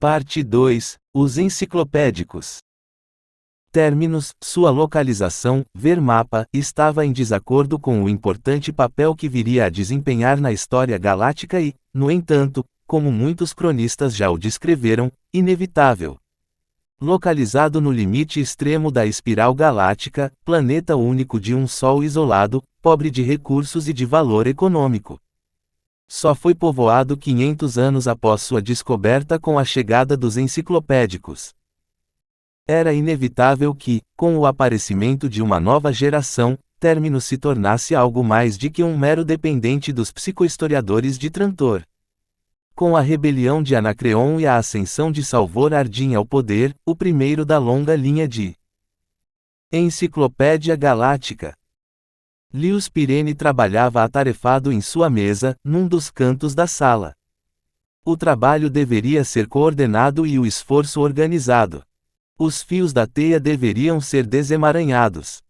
Parte 2. Os enciclopédicos. Términos, sua localização, ver mapa, estava em desacordo com o importante papel que viria a desempenhar na história galáctica e, no entanto, como muitos cronistas já o descreveram, inevitável. Localizado no limite extremo da espiral galáctica, planeta único de um Sol isolado, pobre de recursos e de valor econômico. Só foi povoado 500 anos após sua descoberta com a chegada dos enciclopédicos. Era inevitável que, com o aparecimento de uma nova geração, Términos se tornasse algo mais de que um mero dependente dos psicohistoriadores de Trantor. Com a rebelião de Anacreon e a ascensão de Salvor Ardyn ao poder, o primeiro da longa linha de Enciclopédia Galáctica. Lewis Pirene trabalhava atarefado em sua mesa, num dos cantos da sala. O trabalho deveria ser coordenado e o esforço organizado. Os fios da teia deveriam ser desemaranhados.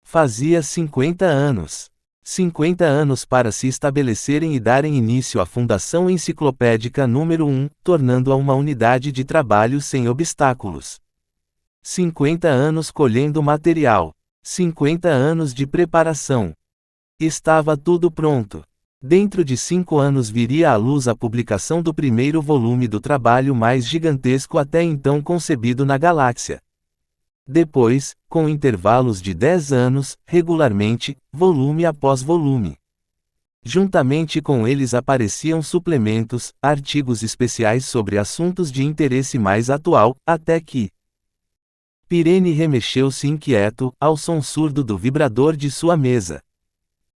Fazia 50 anos. 50 anos para se estabelecerem e darem início à Fundação Enciclopédica número 1, tornando-a uma unidade de trabalho sem obstáculos. 50 anos colhendo material. 50 anos de preparação. Estava tudo pronto. Dentro de 5 anos viria à luz a publicação do primeiro volume do trabalho mais gigantesco até então concebido na galáxia. Depois, com intervalos de 10 anos, regularmente, volume após volume. Juntamente com eles apareciam suplementos, artigos especiais sobre assuntos de interesse mais atual, até que Pirene remexeu-se inquieto, ao som surdo do vibrador de sua mesa.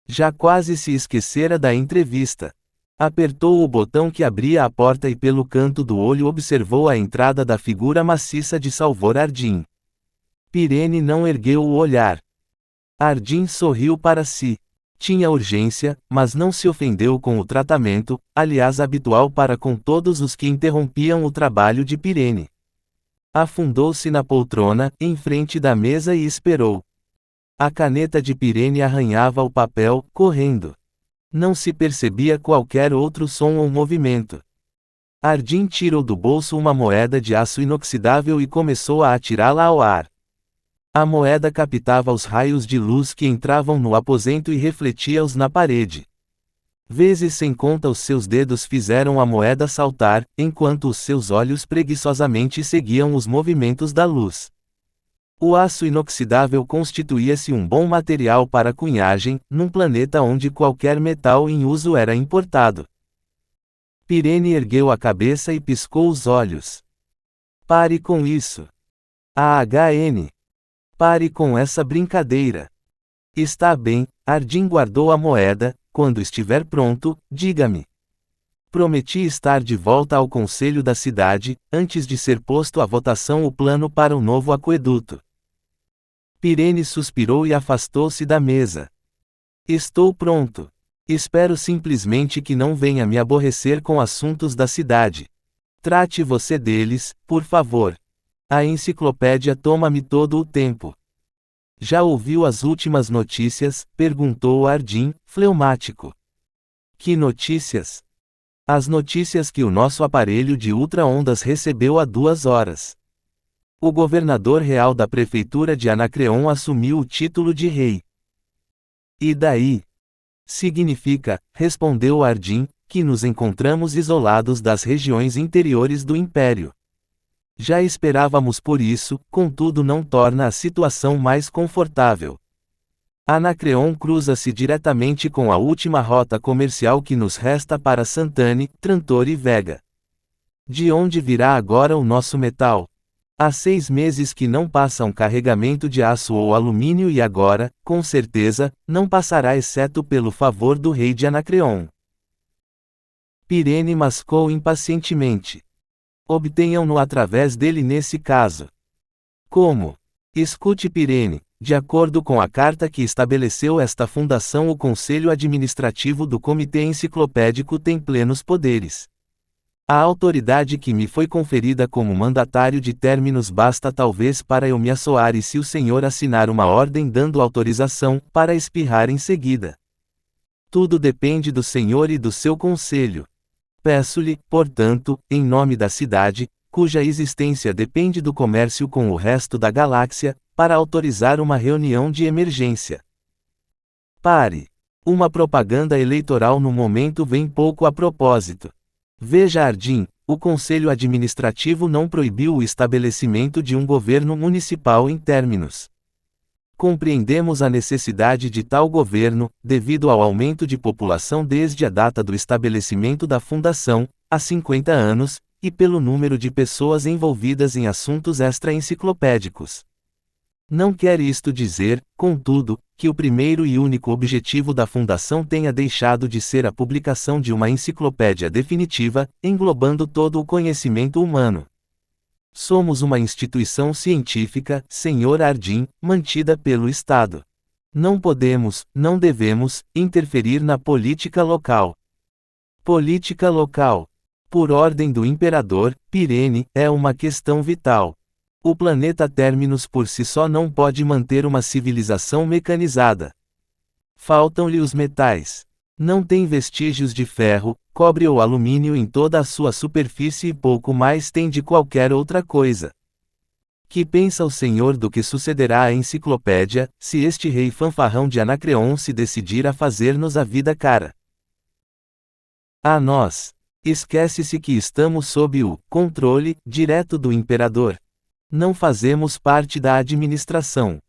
Já quase se esquecera da entrevista. Apertou o botão que abria a porta e pelo canto do olho observou a entrada da figura maciça de Salvor Ardyn. Pirene não ergueu o olhar. Ardyn sorriu para si. Tinha urgência, mas não se ofendeu com o tratamento, aliás habitual para com todos os que interrompiam o trabalho de Pirene. Afundou-se na poltrona, em frente da mesa e esperou. A caneta de Pirene arranhava o papel, correndo. Não se percebia qualquer outro som ou movimento. Ardyn tirou do bolso uma moeda de aço inoxidável e começou a atirá-la ao ar. A moeda captava os raios de luz que entravam no aposento e refletia-os na parede. Vezes sem conta os seus dedos fizeram a moeda saltar, enquanto os seus olhos preguiçosamente seguiam os movimentos da luz. O aço inoxidável constituía-se um bom material para cunhagem, num planeta onde qualquer metal em uso era importado. Pirene ergueu a cabeça e piscou os olhos. Pare com isso. AHN. Pare com essa brincadeira. Está bem, Ardyn guardou a moeda. Quando estiver pronto, diga-me. Prometi estar de volta ao conselho da cidade, antes de ser posto à votação o plano para o novo aqueduto. Pirene suspirou e afastou-se da mesa. Estou pronto. Espero simplesmente que não venha me aborrecer com assuntos da cidade. Trate você deles, por favor. A enciclopédia toma-me todo o tempo. Já ouviu as últimas notícias? Perguntou Ardyn, fleumático. Que notícias? As notícias que o nosso aparelho de ultra-ondas recebeu há 2 horas. O governador real da prefeitura de Anacreon assumiu o título de rei. E daí? Significa, respondeu Ardyn, que nos encontramos isolados das regiões interiores do Império. Já esperávamos por isso, contudo não torna a situação mais confortável. Anacreon cruza-se diretamente com a última rota comercial que nos resta para Santane, Trantor e Vega. De onde virá agora o nosso metal? Há 6 meses que não passa um carregamento de aço ou alumínio e agora, com certeza, não passará exceto pelo favor do rei de Anacreon. Pirene mascou impacientemente. Obtenham-no através dele nesse caso. Como? Escute Pirene, de acordo com a carta que estabeleceu esta fundação, o Conselho Administrativo do Comitê Enciclopédico tem plenos poderes. A autoridade que me foi conferida como mandatário de Términos basta talvez para eu me assoar e se o senhor assinar uma ordem dando autorização, para espirrar em seguida. Tudo depende do senhor e do seu conselho. Peço-lhe, portanto, em nome da cidade, cuja existência depende do comércio com o resto da galáxia, para autorizar uma reunião de emergência. Pare. Uma propaganda eleitoral no momento vem pouco a propósito. Veja Ardim, o Conselho Administrativo não proibiu o estabelecimento de um governo municipal em términos. Compreendemos a necessidade de tal governo, devido ao aumento de população desde a data do estabelecimento da fundação, há 50 anos, e pelo número de pessoas envolvidas em assuntos extra-enciclopédicos. Não quer isto dizer, contudo, que o primeiro e único objetivo da fundação tenha deixado de ser a publicação de uma enciclopédia definitiva, englobando todo o conhecimento humano. Somos uma instituição científica, Sr. Ardim, mantida pelo Estado. Não podemos, não devemos, interferir na política local. Política local. Por ordem do imperador, Pirene, é uma questão vital. O planeta Terminus por si só não pode manter uma civilização mecanizada. Faltam-lhe os metais. Não tem vestígios de ferro, cobre ou alumínio em toda a sua superfície e pouco mais tem de qualquer outra coisa. Que pensa o senhor do que sucederá à enciclopédia, se este rei fanfarrão de Anacreon se decidir a fazer-nos a vida cara? A nós. Esquece-se que estamos sob o controle direto do imperador. Não fazemos parte da administração.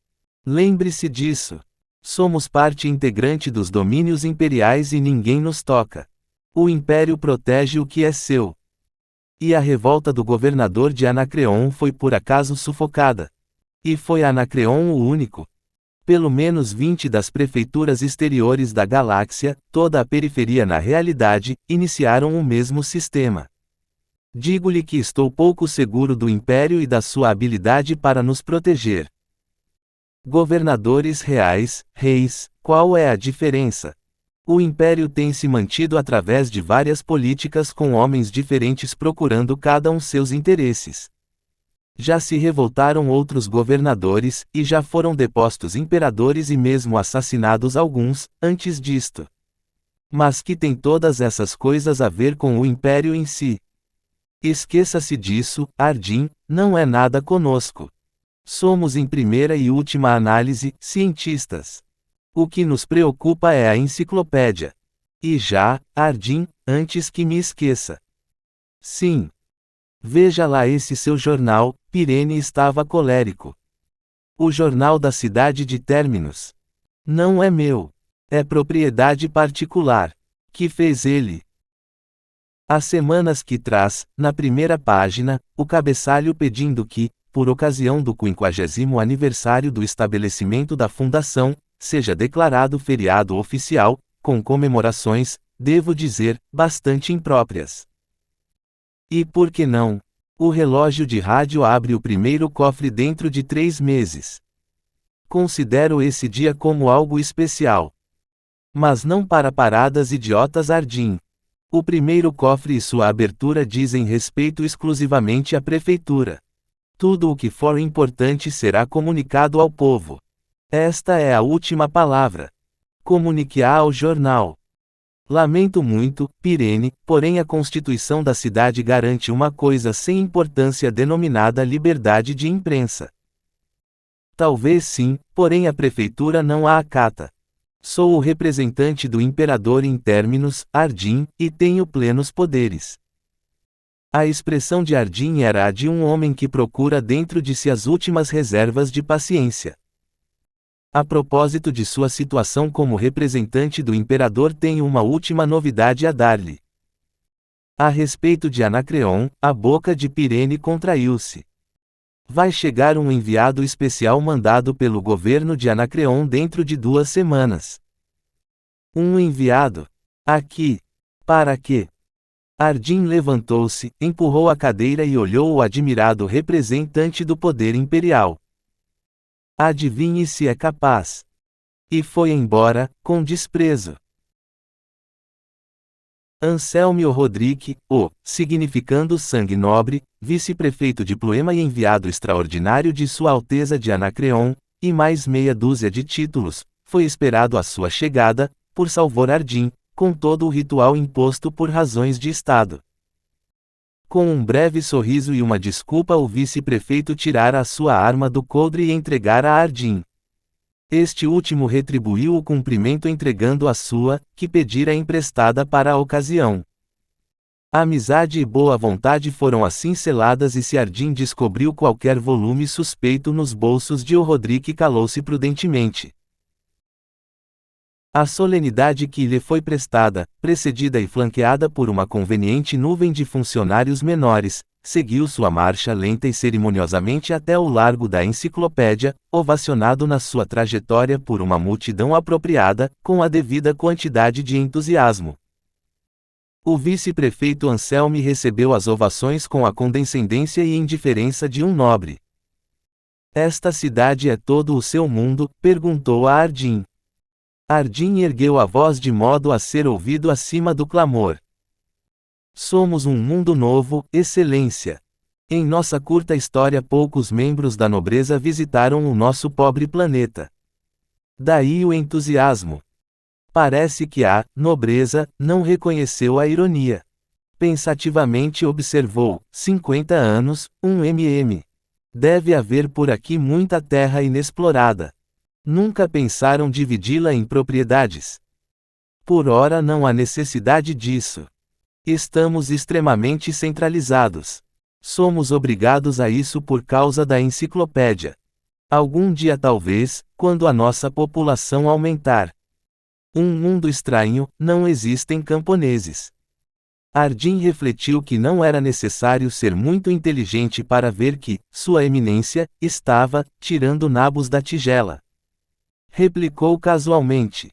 Lembre-se disso. Somos parte integrante dos domínios imperiais e ninguém nos toca. O império protege o que é seu. E a revolta do governador de Anacreon foi por acaso sufocada. E foi Anacreon o único. Pelo menos 20 das prefeituras exteriores da galáxia, toda a periferia na realidade, iniciaram o mesmo sistema. Digo-lhe que estou pouco seguro do império e da sua habilidade para nos proteger. Governadores reais, reis, qual é a diferença? O império tem se mantido através de várias políticas com homens diferentes procurando cada um seus interesses. Já se revoltaram outros governadores, e já foram depostos imperadores e mesmo assassinados alguns, antes disto. Mas que tem todas essas coisas a ver com o império em si? Esqueça-se disso, Ardim, não é nada conosco. Somos em primeira e última análise, cientistas. O que nos preocupa é a enciclopédia. E já, Ardim, antes que me esqueça. Sim. Veja lá esse seu jornal, Pirene estava colérico. O jornal da cidade de Terminus. Não é meu. É propriedade particular. Que fez ele? Há semanas que traz, na primeira página, o cabeçalho pedindo que, por ocasião do 50º aniversário do estabelecimento da fundação, seja declarado feriado oficial, com comemorações, devo dizer, bastante impróprias. E por que não? O relógio de rádio abre o primeiro cofre dentro de 3 meses. Considero esse dia como algo especial. Mas não para paradas idiotas Ardim. O primeiro cofre e sua abertura dizem respeito exclusivamente à prefeitura. Tudo o que for importante será comunicado ao povo. Esta é a última palavra. Comunique-a ao jornal. Lamento muito, Pirene, porém a Constituição da cidade garante uma coisa sem importância denominada liberdade de imprensa. Talvez sim, porém a prefeitura não a acata. Sou o representante do imperador em Terminus, Ardim, e tenho plenos poderes. A expressão de Ardim era a de um homem que procura dentro de si as últimas reservas de paciência. A propósito de sua situação como representante do imperador tenho uma última novidade a dar-lhe. A respeito de Anacreon, a boca de Pirene contraiu-se. Vai chegar um enviado especial mandado pelo governo de Anacreon dentro de 2 semanas. Um enviado? Aqui. Para quê? Ardim levantou-se, empurrou a cadeira e olhou o admirado representante do poder imperial. Adivinhe se é capaz. E foi embora, com desprezo. Anselmo Rodrigue, significando sangue nobre, vice-prefeito de Ploema e enviado extraordinário de Sua Alteza de Anacreon, e mais meia dúzia de títulos, foi esperado a sua chegada, por salvar Ardim, com todo o ritual imposto por razões de Estado. Com um breve sorriso e uma desculpa, o vice-prefeito tirara a sua arma do coldre e entregara a Ardim. Este último retribuiu o cumprimento entregando a sua, que pedira emprestada para a ocasião. A amizade e boa vontade foram assim seladas e se Ardim descobriu qualquer volume suspeito nos bolsos de Rodrigue calou-se prudentemente. A solenidade que lhe foi prestada, precedida e flanqueada por uma conveniente nuvem de funcionários menores, seguiu sua marcha lenta e cerimoniosamente até o largo da Enciclopédia, ovacionado na sua trajetória por uma multidão apropriada, com a devida quantidade de entusiasmo. O vice-prefeito Anselme recebeu as ovações com a condescendência e indiferença de um nobre. "Esta cidade é todo o seu mundo?" perguntou a Ardim. Ardim ergueu a voz de modo a ser ouvido acima do clamor. "Somos um mundo novo, Excelência. Em nossa curta história poucos membros da nobreza visitaram o nosso pobre planeta. Daí o entusiasmo. Parece que a nobreza não reconheceu a ironia." Pensativamente observou: 50 anos, Deve haver por aqui muita terra inexplorada. Nunca pensaram dividi-la em propriedades. Por ora não há necessidade disso. Estamos extremamente centralizados. Somos obrigados a isso por causa da enciclopédia. Algum dia talvez, quando a nossa população aumentar. Um mundo estranho, não existem camponeses. Ardim refletiu que não era necessário ser muito inteligente para ver que, Sua Eminência, estava, tirando nabos da tigela. Replicou casualmente: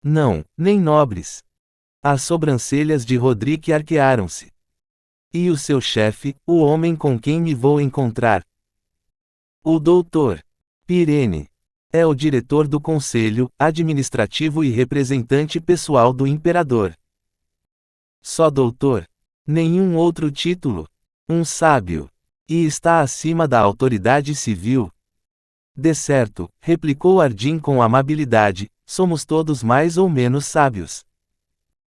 "Não, nem nobres." As sobrancelhas de Rodrigue arquearam-se. "E o seu chefe, o homem com quem me vou encontrar?" "O doutor Pirene. É o diretor do conselho administrativo e representante pessoal do imperador." "Só doutor? Nenhum outro título? Um sábio. E está acima da autoridade civil." "De certo," replicou Ardim com amabilidade, "somos todos mais ou menos sábios.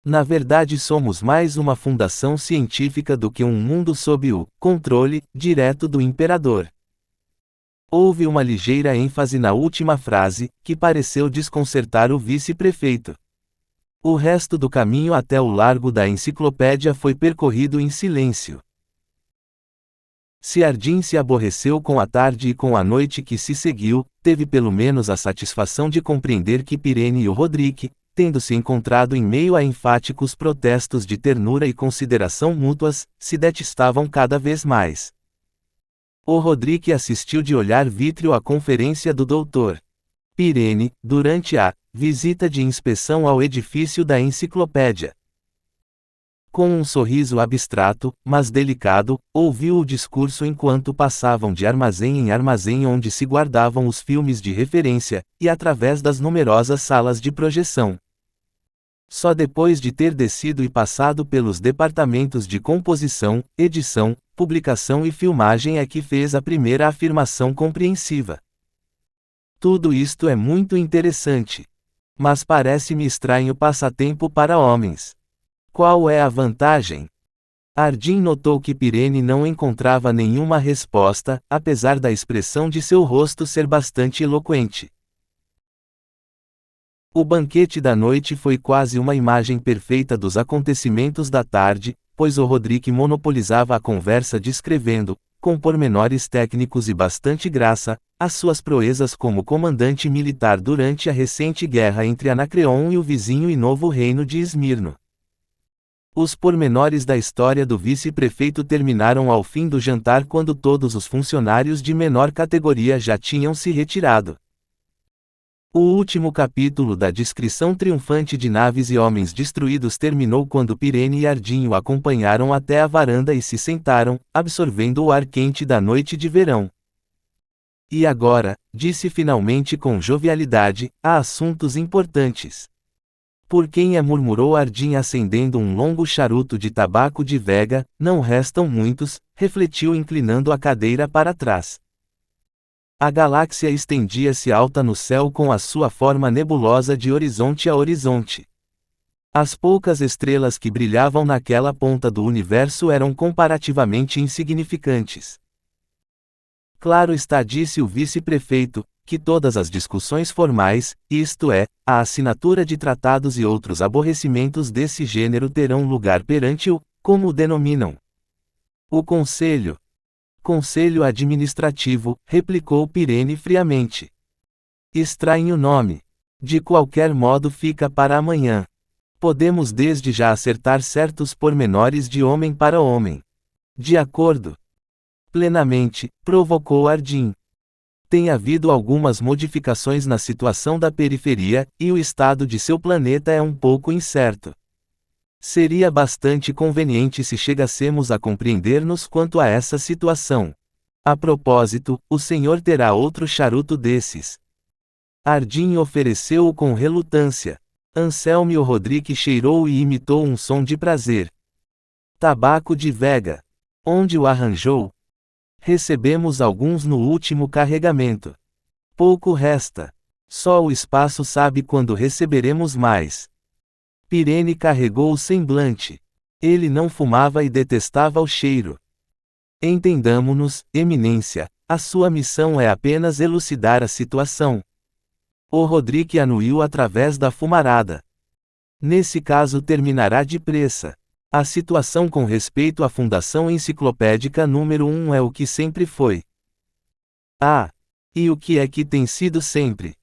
Na verdade somos mais uma fundação científica do que um mundo sob o controle direto do imperador." Houve uma ligeira ênfase na última frase, que pareceu desconcertar o vice-prefeito. O resto do caminho até o largo da Enciclopédia foi percorrido em silêncio. Se Ardim se aborreceu com a tarde e com a noite que se seguiu, teve pelo menos a satisfação de compreender que Pirene e o Rodrigue, tendo se encontrado em meio a enfáticos protestos de ternura e consideração mútuas, se detestavam cada vez mais. O Rodrigue assistiu de olhar vítreo à conferência do Dr. Pirene, durante a visita de inspeção ao edifício da Enciclopédia. Com um sorriso abstrato, mas delicado, ouviu o discurso enquanto passavam de armazém em armazém onde se guardavam os filmes de referência, e através das numerosas salas de projeção. Só depois de ter descido e passado pelos departamentos de composição, edição, publicação e filmagem é que fez a primeira afirmação compreensiva. "Tudo isto é muito interessante. Mas parece-me estranho passatempo para homens. Qual é a vantagem?" Ardim notou que Pirene não encontrava nenhuma resposta, apesar da expressão de seu rosto ser bastante eloquente. O banquete da noite foi quase uma imagem perfeita dos acontecimentos da tarde, pois o Rodrigue monopolizava a conversa descrevendo, com pormenores técnicos e bastante graça, as suas proezas como comandante militar durante a recente guerra entre Anacreon e o vizinho e novo reino de Esmirno. Os pormenores da história do vice-prefeito terminaram ao fim do jantar quando todos os funcionários de menor categoria já tinham se retirado. O último capítulo da descrição triunfante de naves e homens destruídos terminou quando Pirene e Ardim o acompanharam até a varanda e se sentaram, absorvendo o ar quente da noite de verão. "E agora," disse finalmente com jovialidade, "há assuntos importantes." "Por quem é?" murmurou Ardim acendendo um longo charuto de tabaco de vega, "não restam muitos," refletiu inclinando a cadeira para trás. A galáxia estendia-se alta no céu com a sua forma nebulosa de horizonte a horizonte. As poucas estrelas que brilhavam naquela ponta do universo eram comparativamente insignificantes. Claro está, disse o vice-prefeito, que todas as discussões formais, isto é, a assinatura de tratados e outros aborrecimentos desse gênero terão lugar perante o, como o denominam, o Conselho. Conselho Administrativo, replicou Pirene friamente. Estranho nome. De qualquer modo fica para amanhã. Podemos desde já acertar certos pormenores de homem para homem. De acordo. Plenamente, provocou Ardim. Tem havido algumas modificações na situação da periferia, e o estado de seu planeta é um pouco incerto. Seria bastante conveniente se chegássemos a compreender-nos quanto a essa situação. A propósito, o senhor terá outro charuto desses. Ardim ofereceu-o com relutância. Anselmo Rodrigues cheirou e imitou um som de prazer. Tabaco de Vega. Onde o arranjou? Recebemos alguns no último carregamento. Pouco resta. Só o espaço sabe quando receberemos mais. Pirene carregou o semblante. Ele não fumava e detestava o cheiro. Entendamo-nos, Eminência, a sua missão é apenas elucidar a situação. O Rodrigue anuiu através da fumarada. Nesse caso terminará depressa. A situação com respeito à Fundação Enciclopédica número 1 é o que sempre foi. Ah! E o que é que tem sido sempre?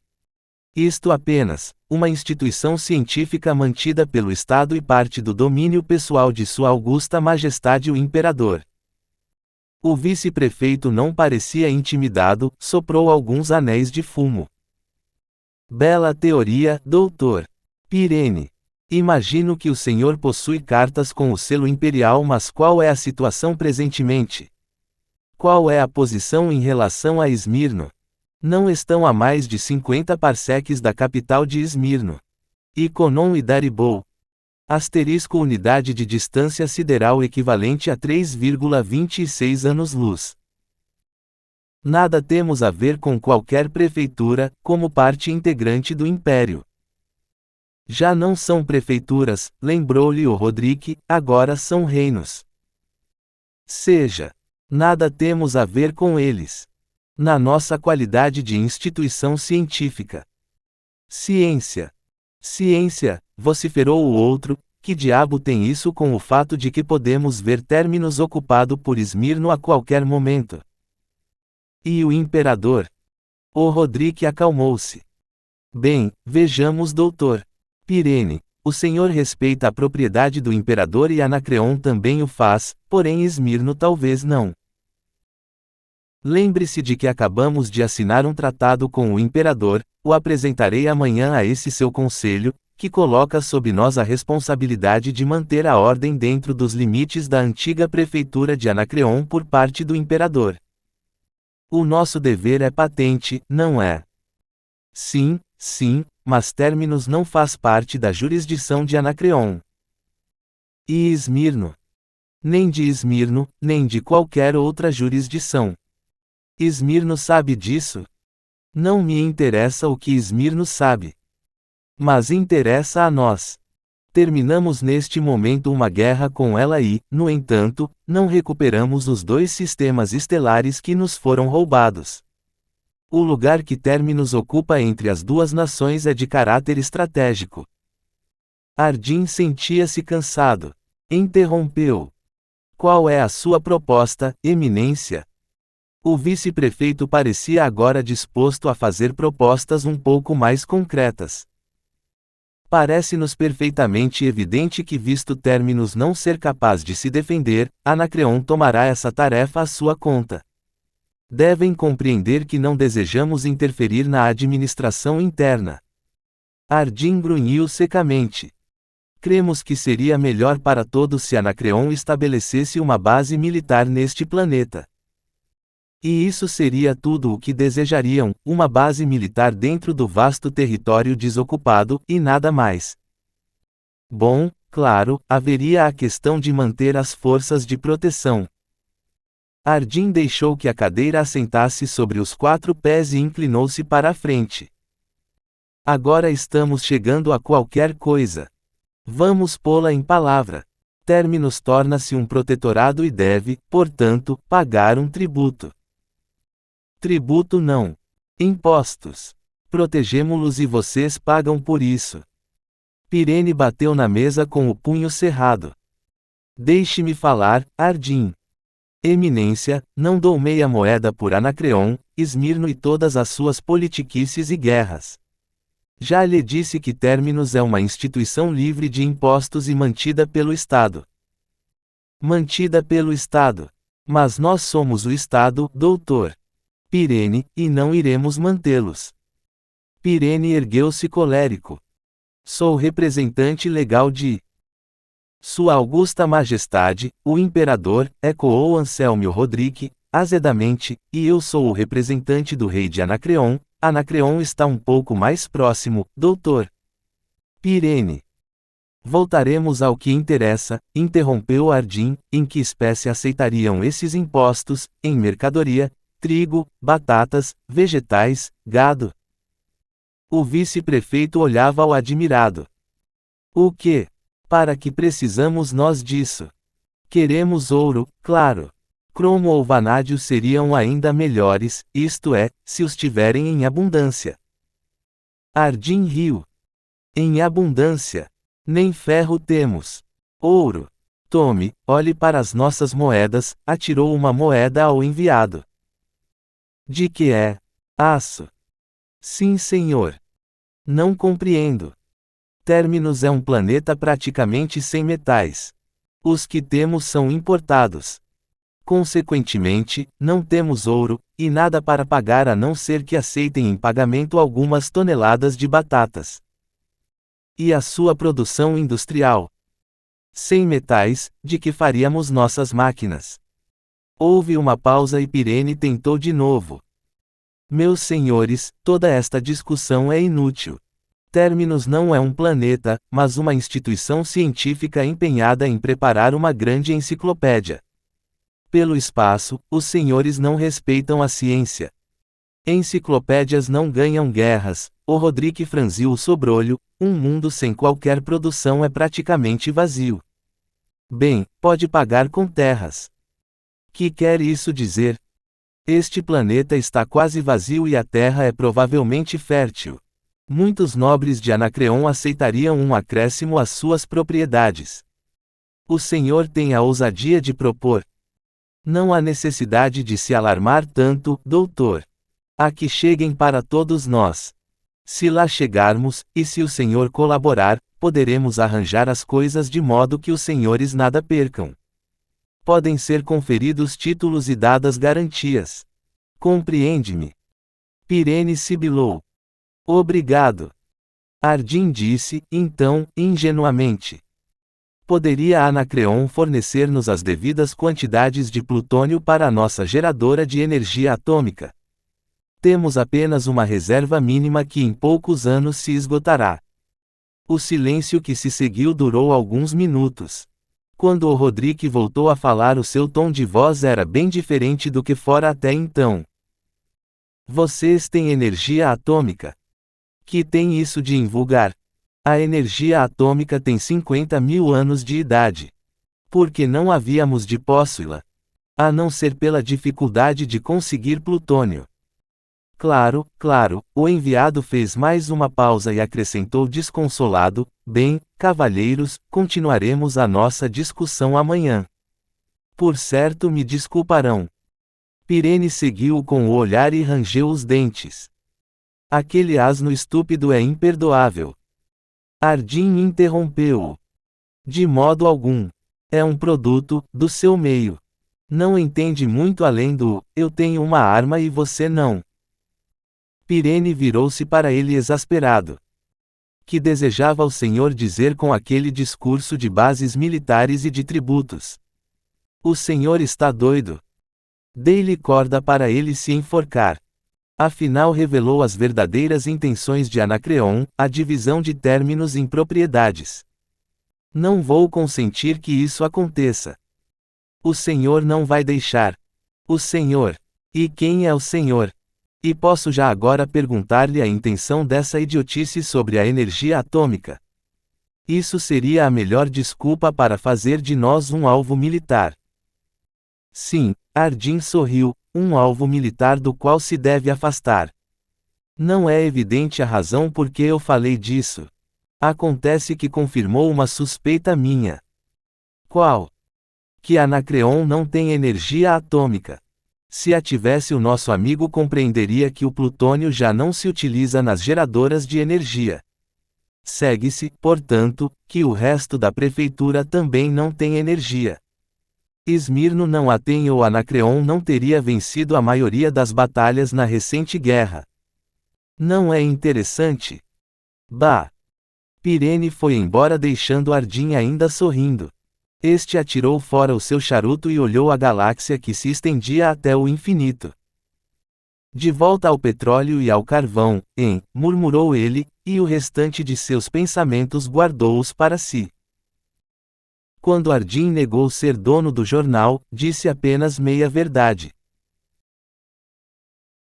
Isto apenas, uma instituição científica mantida pelo Estado e parte do domínio pessoal de Sua Augusta Majestade o Imperador. O vice-prefeito não parecia intimidado, soprou alguns anéis de fumo. Bela teoria, doutor Pirene. Imagino que o senhor possui cartas com o selo imperial, mas qual é a situação presentemente? Qual é a posição em relação a Esmirno? Não estão a mais de 50 parsecs da capital de Esmirno. Iconon e Daribou. Asterisco unidade de distância sideral equivalente a 3,26 anos-luz. Nada temos a ver com qualquer prefeitura, como parte integrante do império. Já não são prefeituras, lembrou-lhe o Rodrigue, agora são reinos. Seja, nada temos a ver com eles. Na nossa qualidade de instituição científica. Ciência. Ciência, vociferou o outro, que diabo tem isso com o fato de que podemos ver Terminus ocupado por Esmirno a qualquer momento? E o imperador? O Rodrigue acalmou-se. Bem, vejamos, doutor Pirene, o senhor respeita a propriedade do imperador e Anacreon também o faz, porém Esmirno talvez não. Lembre-se de que acabamos de assinar um tratado com o imperador, o apresentarei amanhã a esse seu conselho, que coloca sob nós a responsabilidade de manter a ordem dentro dos limites da antiga prefeitura de Anacreon por parte do imperador. O nosso dever é patente, não é? Sim, sim, mas Terminus não faz parte da jurisdição de Anacreon. E Esmirno? Nem de Esmirno, nem de qualquer outra jurisdição. Esmirno sabe disso? Não me interessa o que Esmirno sabe. Mas interessa a nós. Terminamos neste momento uma guerra com ela e, no entanto, não recuperamos os 2 sistemas estelares que nos foram roubados. O lugar que Terminus ocupa entre as 2 nações é de caráter estratégico. Ardim sentia-se cansado. Interrompeu. Qual é a sua proposta, Eminência? O vice-prefeito parecia agora disposto a fazer propostas um pouco mais concretas. Parece-nos perfeitamente evidente que, visto Terminus não ser capaz de se defender, Anacreon tomará essa tarefa à sua conta. Devem compreender que não desejamos interferir na administração interna. Ardim grunhiu secamente. Cremos que seria melhor para todos se Anacreon estabelecesse uma base militar neste planeta. E isso seria tudo o que desejariam, uma base militar dentro do vasto território desocupado, e nada mais. Bom, claro, haveria a questão de manter as forças de proteção. Ardim deixou que a cadeira assentasse sobre os 4 pés e inclinou-se para a frente. Agora estamos chegando a qualquer coisa. Vamos pô-la em palavra. Terminus torna-se um protetorado e deve, portanto, pagar um tributo. Tributo não. Impostos. Protegemo-los e vocês pagam por isso. Pirene bateu na mesa com o punho cerrado. Deixe-me falar, Ardim. Eminência, não dou meia moeda por Anacreon, Esmirno e todas as suas politiquices e guerras. Já lhe disse que Terminus é uma instituição livre de impostos e mantida pelo Estado. Mantida pelo Estado. Mas nós somos o Estado, doutor Pirene, e não iremos mantê-los. Pirene ergueu-se colérico. Sou representante legal de Sua Augusta Majestade, o Imperador, ecoou Anselmo Rodrigue, azedamente, e eu sou o representante do rei de Anacreon. Anacreon está um pouco mais próximo, doutor Pirene. Voltaremos ao que interessa, interrompeu Ardim, em que espécie aceitariam esses impostos, em mercadoria, trigo, batatas, vegetais, gado? O vice-prefeito olhava-o admirado. O que? Para que precisamos nós disso? Queremos ouro, claro. Cromo ou vanádio seriam ainda melhores, isto é, se os tiverem em abundância. Ardim riu. Em abundância. Nem ferro temos. Ouro. Tome, olhe para as nossas moedas, atirou uma moeda ao enviado. De que é? Aço. Sim, senhor. Não compreendo. Terminus é um planeta praticamente sem metais. Os que temos são importados. Consequentemente, não temos ouro, e nada para pagar a não ser que aceitem em pagamento algumas toneladas de batatas. E a sua produção industrial? Sem metais, de que faríamos nossas máquinas? Houve uma pausa e Pirene tentou de novo. Meus senhores, toda esta discussão é inútil. Terminus não é um planeta, mas uma instituição científica empenhada em preparar uma grande enciclopédia. Pelo espaço, os senhores não respeitam a ciência. Enciclopédias não ganham guerras. O Rodrigue franziu o sobrolho. Um mundo sem qualquer produção é praticamente vazio. Bem, pode pagar com terras. Que quer isso dizer? Este planeta está quase vazio e a terra é provavelmente fértil. Muitos nobres de Anacreon aceitariam um acréscimo às suas propriedades. O senhor tem a ousadia de propor. Não há necessidade de se alarmar tanto, doutor. Há que cheguem para todos nós. Se lá chegarmos, e se o senhor colaborar, poderemos arranjar as coisas de modo que os senhores nada percam. Podem ser conferidos títulos e dadas garantias. Compreende-me? Pirene sibilou. Obrigado. Ardim disse, então, ingenuamente. Poderia Anacreon fornecer-nos as devidas quantidades de plutônio para a nossa geradora de energia atômica? Temos apenas uma reserva mínima que em poucos anos se esgotará. O silêncio que se seguiu durou alguns minutos. Quando o Rodrigue voltou a falar, o seu tom de voz era bem diferente do que fora até então. Vocês têm energia atômica. Que tem isso de invulgar? A energia atômica tem 50.000 anos de idade. Por que não havíamos de possuí-la? A não ser pela dificuldade de conseguir plutônio. Claro, claro, o enviado fez mais uma pausa e acrescentou desconsolado, bem, cavalheiros, continuaremos a nossa discussão amanhã. Por certo me desculparão. Pirene seguiu com o olhar e rangeu os dentes. Aquele asno estúpido é imperdoável. Ardim interrompeu-o. De modo algum. É um produto, do seu meio. Não entende muito além do, eu tenho uma arma e você não. Pirene virou-se para ele exasperado. Que desejava o senhor dizer com aquele discurso de bases militares e de tributos? O senhor está doido. Dei-lhe corda para ele se enforcar. Afinal revelou as verdadeiras intenções de Anacreon, a divisão de Terminus em propriedades. Não vou consentir que isso aconteça. O senhor não vai deixar. O senhor. E quem é o senhor? E posso já agora perguntar-lhe a intenção dessa idiotice sobre a energia atômica. Isso seria a melhor desculpa para fazer de nós um alvo militar. Sim, Ardim sorriu, um alvo militar do qual se deve afastar. Não é evidente a razão por que eu falei disso. Acontece que confirmou uma suspeita minha. Qual? Que Anacreon não tem energia atômica. Se a tivesse, o nosso amigo compreenderia que o plutônio já não se utiliza nas geradoras de energia. Segue-se, portanto, que o resto da prefeitura também não tem energia. Esmirno não a tem ou Anacreon não teria vencido a maioria das batalhas na recente guerra. Não é interessante? Bah! Pirene foi embora deixando Ardim ainda sorrindo. Este atirou fora o seu charuto e olhou a galáxia que se estendia até o infinito. De volta ao petróleo e ao carvão, murmurou ele, e o restante de seus pensamentos guardou-os para si. Quando Ardim negou ser dono do jornal, disse apenas meia verdade.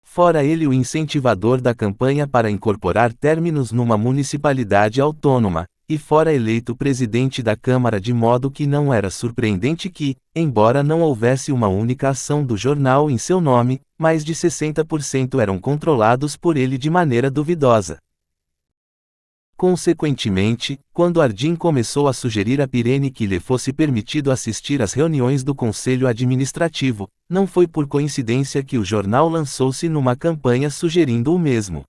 Fora ele o incentivador da campanha para incorporar términos numa municipalidade autônoma, e fora eleito presidente da Câmara, de modo que não era surpreendente que, embora não houvesse uma única ação do jornal em seu nome, mais de 60% eram controlados por ele de maneira duvidosa. Consequentemente, quando Ardim começou a sugerir a Pirene que lhe fosse permitido assistir às reuniões do Conselho Administrativo, não foi por coincidência que o jornal lançou-se numa campanha sugerindo o mesmo.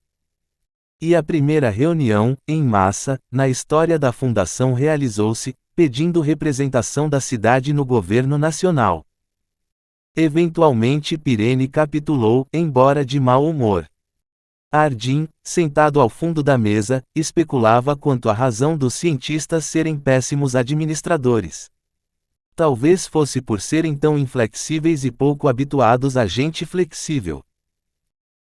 E a primeira reunião, em massa, na história da fundação realizou-se, pedindo representação da cidade no governo nacional. Eventualmente Pirene capitulou, embora de mau humor. Ardim, sentado ao fundo da mesa, especulava quanto à razão dos cientistas serem péssimos administradores. Talvez fosse por serem tão inflexíveis e pouco habituados a gente flexível.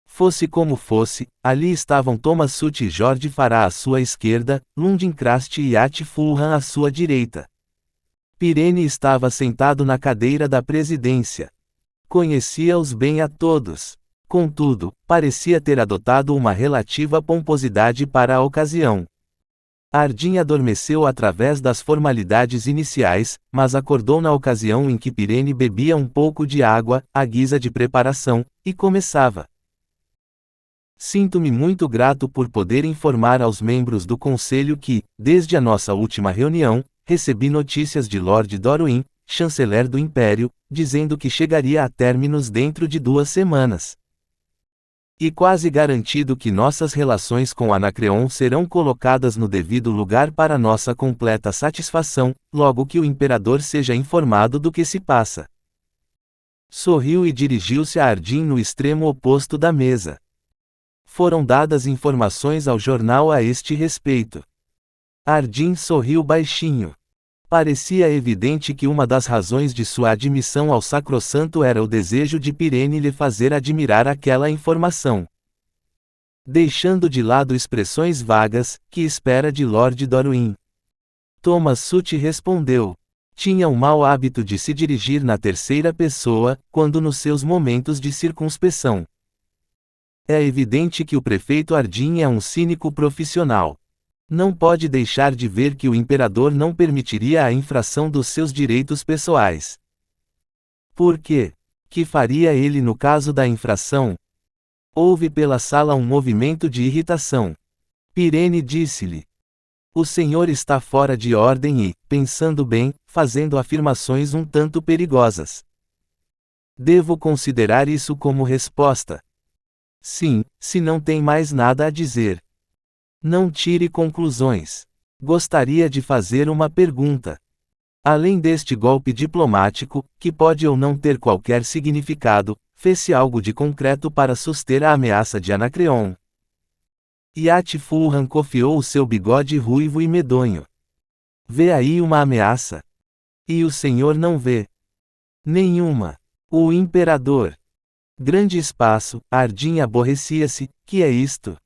Fosse como fosse, ali estavam Thomas Sutt e George Farah à sua esquerda, Lundingrast e Yat Fulham à sua direita. Pirene estava sentado na cadeira da presidência. Conhecia-os bem a todos. Contudo, parecia ter adotado uma relativa pomposidade para a ocasião. Ardim adormeceu através das formalidades iniciais, mas acordou na ocasião em que Pirene bebia um pouco de água, à guisa de preparação, e começava. Sinto-me muito grato por poder informar aos membros do Conselho que, desde a nossa última reunião, recebi notícias de Lord Dorwin, chanceler do Império, dizendo que chegaria a términos dentro de 2 semanas. E quase garantido que nossas relações com Anacreon serão colocadas no devido lugar para nossa completa satisfação, logo que o Imperador seja informado do que se passa. Sorriu e dirigiu-se a Ardim no extremo oposto da mesa. Foram dadas informações ao jornal a este respeito. Ardim sorriu baixinho. Parecia evidente que uma das razões de sua admissão ao sacrossanto era o desejo de Pirene lhe fazer admirar aquela informação. Deixando de lado expressões vagas, que espera de Lord Dorwin? Thomas Sutt respondeu. Tinha o mau hábito de se dirigir na terceira pessoa, quando nos seus momentos de circunspeção. É evidente que o prefeito Ardim é um cínico profissional. Não pode deixar de ver que o imperador não permitiria a infração dos seus direitos pessoais. Por quê? Que faria ele no caso da infração? Houve pela sala um movimento de irritação. Pirene disse-lhe: o senhor está fora de ordem e, pensando bem, fazendo afirmações um tanto perigosas. Devo considerar isso como resposta? Sim, se não tem mais nada a dizer. Não tire conclusões. Gostaria de fazer uma pergunta. Além deste golpe diplomático, que pode ou não ter qualquer significado, fez-se algo de concreto para suster a ameaça de Anacreon? Yat Fulham cofiou o seu bigode ruivo e medonho. Vê aí uma ameaça? E o senhor não vê? Nenhuma. O imperador. Grande espaço, Ardim aborrecia-se, que é isto?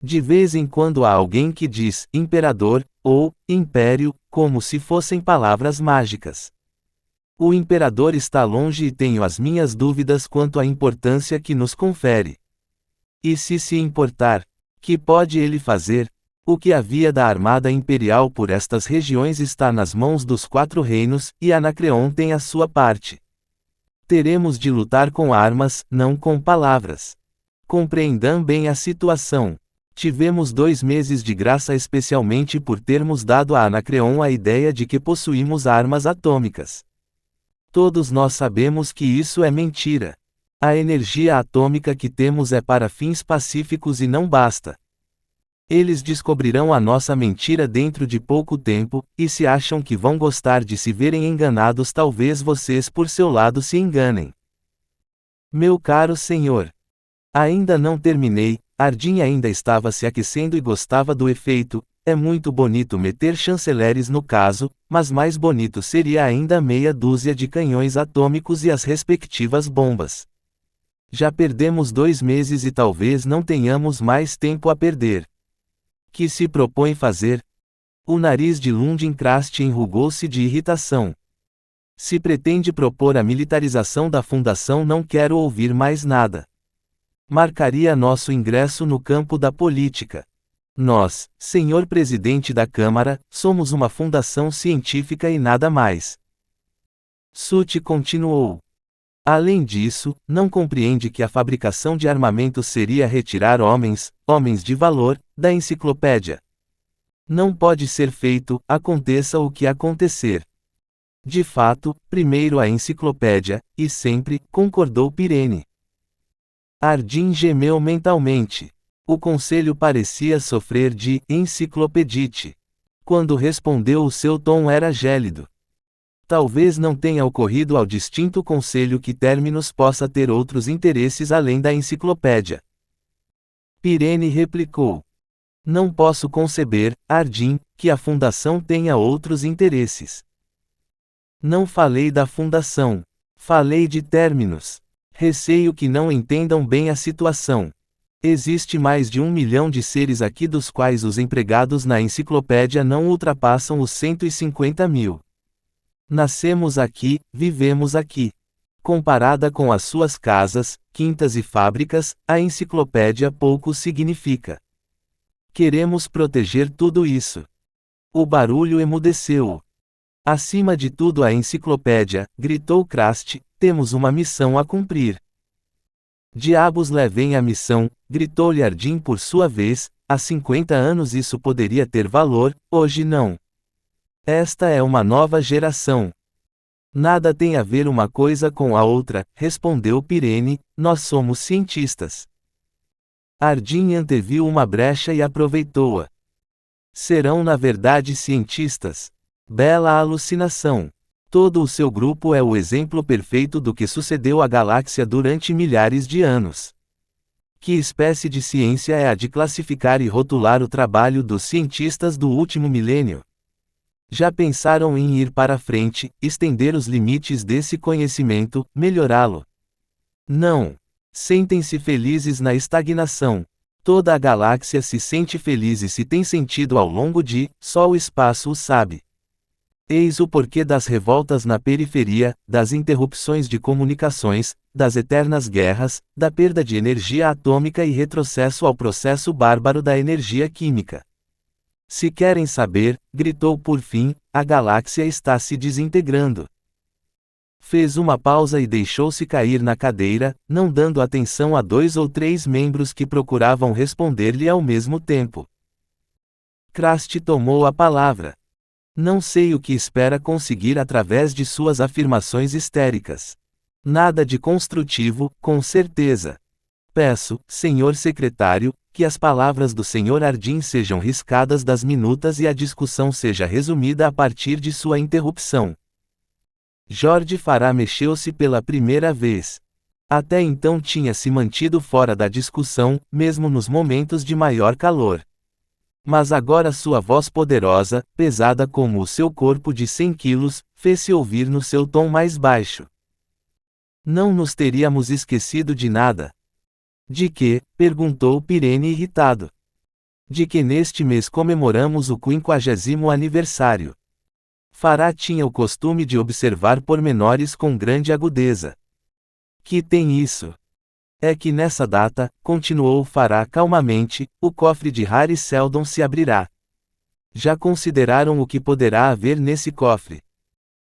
De vez em quando há alguém que diz imperador, ou império, como se fossem palavras mágicas. O imperador está longe e tenho as minhas dúvidas quanto à importância que nos confere. E se importar, que pode ele fazer? O que havia da armada imperial por estas regiões está nas mãos dos 4 reinos, e Anacreon tem a sua parte. Teremos de lutar com armas, não com palavras. Compreendam bem a situação. Tivemos 2 meses de graça especialmente por termos dado a Anacreon a ideia de que possuímos armas atômicas. Todos nós sabemos que isso é mentira. A energia atômica que temos é para fins pacíficos e não basta. Eles descobrirão a nossa mentira dentro de pouco tempo, e se acham que vão gostar de se verem enganados, talvez vocês por seu lado se enganem. Meu caro senhor. Ainda não terminei, Ardyn ainda estava se aquecendo e gostava do efeito. É muito bonito meter chanceleres no caso, mas mais bonito seria ainda meia dúzia de canhões atômicos e as respectivas bombas. Já perdemos 2 meses e talvez não tenhamos mais tempo a perder. Que se propõe fazer? O nariz de Lundin Krast enrugou-se de irritação. Se pretende propor a militarização da fundação, não quero ouvir mais nada. Marcaria nosso ingresso no campo da política. Nós, senhor presidente da Câmara, somos uma fundação científica e nada mais. Sut continuou. Além disso, não compreende que a fabricação de armamentos seria retirar homens de valor, da enciclopédia. Não pode ser feito, aconteça o que acontecer. De fato, primeiro a enciclopédia, e sempre, concordou Pirene. Ardyn gemeu mentalmente. O conselho parecia sofrer de enciclopedite. Quando respondeu, o seu tom era gélido. Talvez não tenha ocorrido ao distinto conselho que Terminus possa ter outros interesses além da enciclopédia. Pirene replicou. Não posso conceber, Ardyn, que a fundação tenha outros interesses. Não falei da fundação. Falei de Terminus. Receio que não entendam bem a situação. Existe mais de 1 milhão de seres aqui, dos quais os empregados na enciclopédia não ultrapassam os 150 mil. Nascemos aqui, vivemos aqui. Comparada com as suas casas, quintas e fábricas, a enciclopédia pouco significa. Queremos proteger tudo isso. O barulho emudeceu. Acima de tudo a enciclopédia, gritou Krast, temos uma missão a cumprir. Diabos levem a missão, gritou-lhe Ardyn por sua vez, há 50 anos isso poderia ter valor, hoje não. Esta é uma nova geração. Nada tem a ver uma coisa com a outra, respondeu Pirene, nós somos cientistas. Ardyn anteviu uma brecha e aproveitou-a. Serão na verdade cientistas. Bela alucinação. Todo o seu grupo é o exemplo perfeito do que sucedeu à galáxia durante milhares de anos. Que espécie de ciência é a de classificar e rotular o trabalho dos cientistas do último milênio? Já pensaram em ir para frente, estender os limites desse conhecimento, melhorá-lo? Não. Sentem-se felizes na estagnação. Toda a galáxia se sente feliz e se tem sentido ao longo de, só o espaço o sabe. Eis o porquê das revoltas na periferia, das interrupções de comunicações, das eternas guerras, da perda de energia atômica e retrocesso ao processo bárbaro da energia química. Se querem saber, gritou por fim, a galáxia está se desintegrando. Fez uma pausa e deixou-se cair na cadeira, não dando atenção a 2 ou 3 membros que procuravam responder-lhe ao mesmo tempo. Krast tomou a palavra. Não sei o que espera conseguir através de suas afirmações histéricas. Nada de construtivo, com certeza. Peço, senhor secretário, que as palavras do senhor Ardyn sejam riscadas das minutas e a discussão seja resumida a partir de sua interrupção. Jorge Farah mexeu-se pela primeira vez. Até então tinha se mantido fora da discussão, mesmo nos momentos de maior calor. Mas agora sua voz poderosa, pesada como o seu corpo de 100 quilos, fez-se ouvir no seu tom mais baixo. Não nos teríamos esquecido de nada. De que? Perguntou Pirene irritado. De que neste mês comemoramos o 50º aniversário. Farah tinha o costume de observar pormenores com grande agudeza. Que tem isso? É que nessa data, continuou Fará calmamente, o cofre de Harry Seldon se abrirá. Já consideraram o que poderá haver nesse cofre?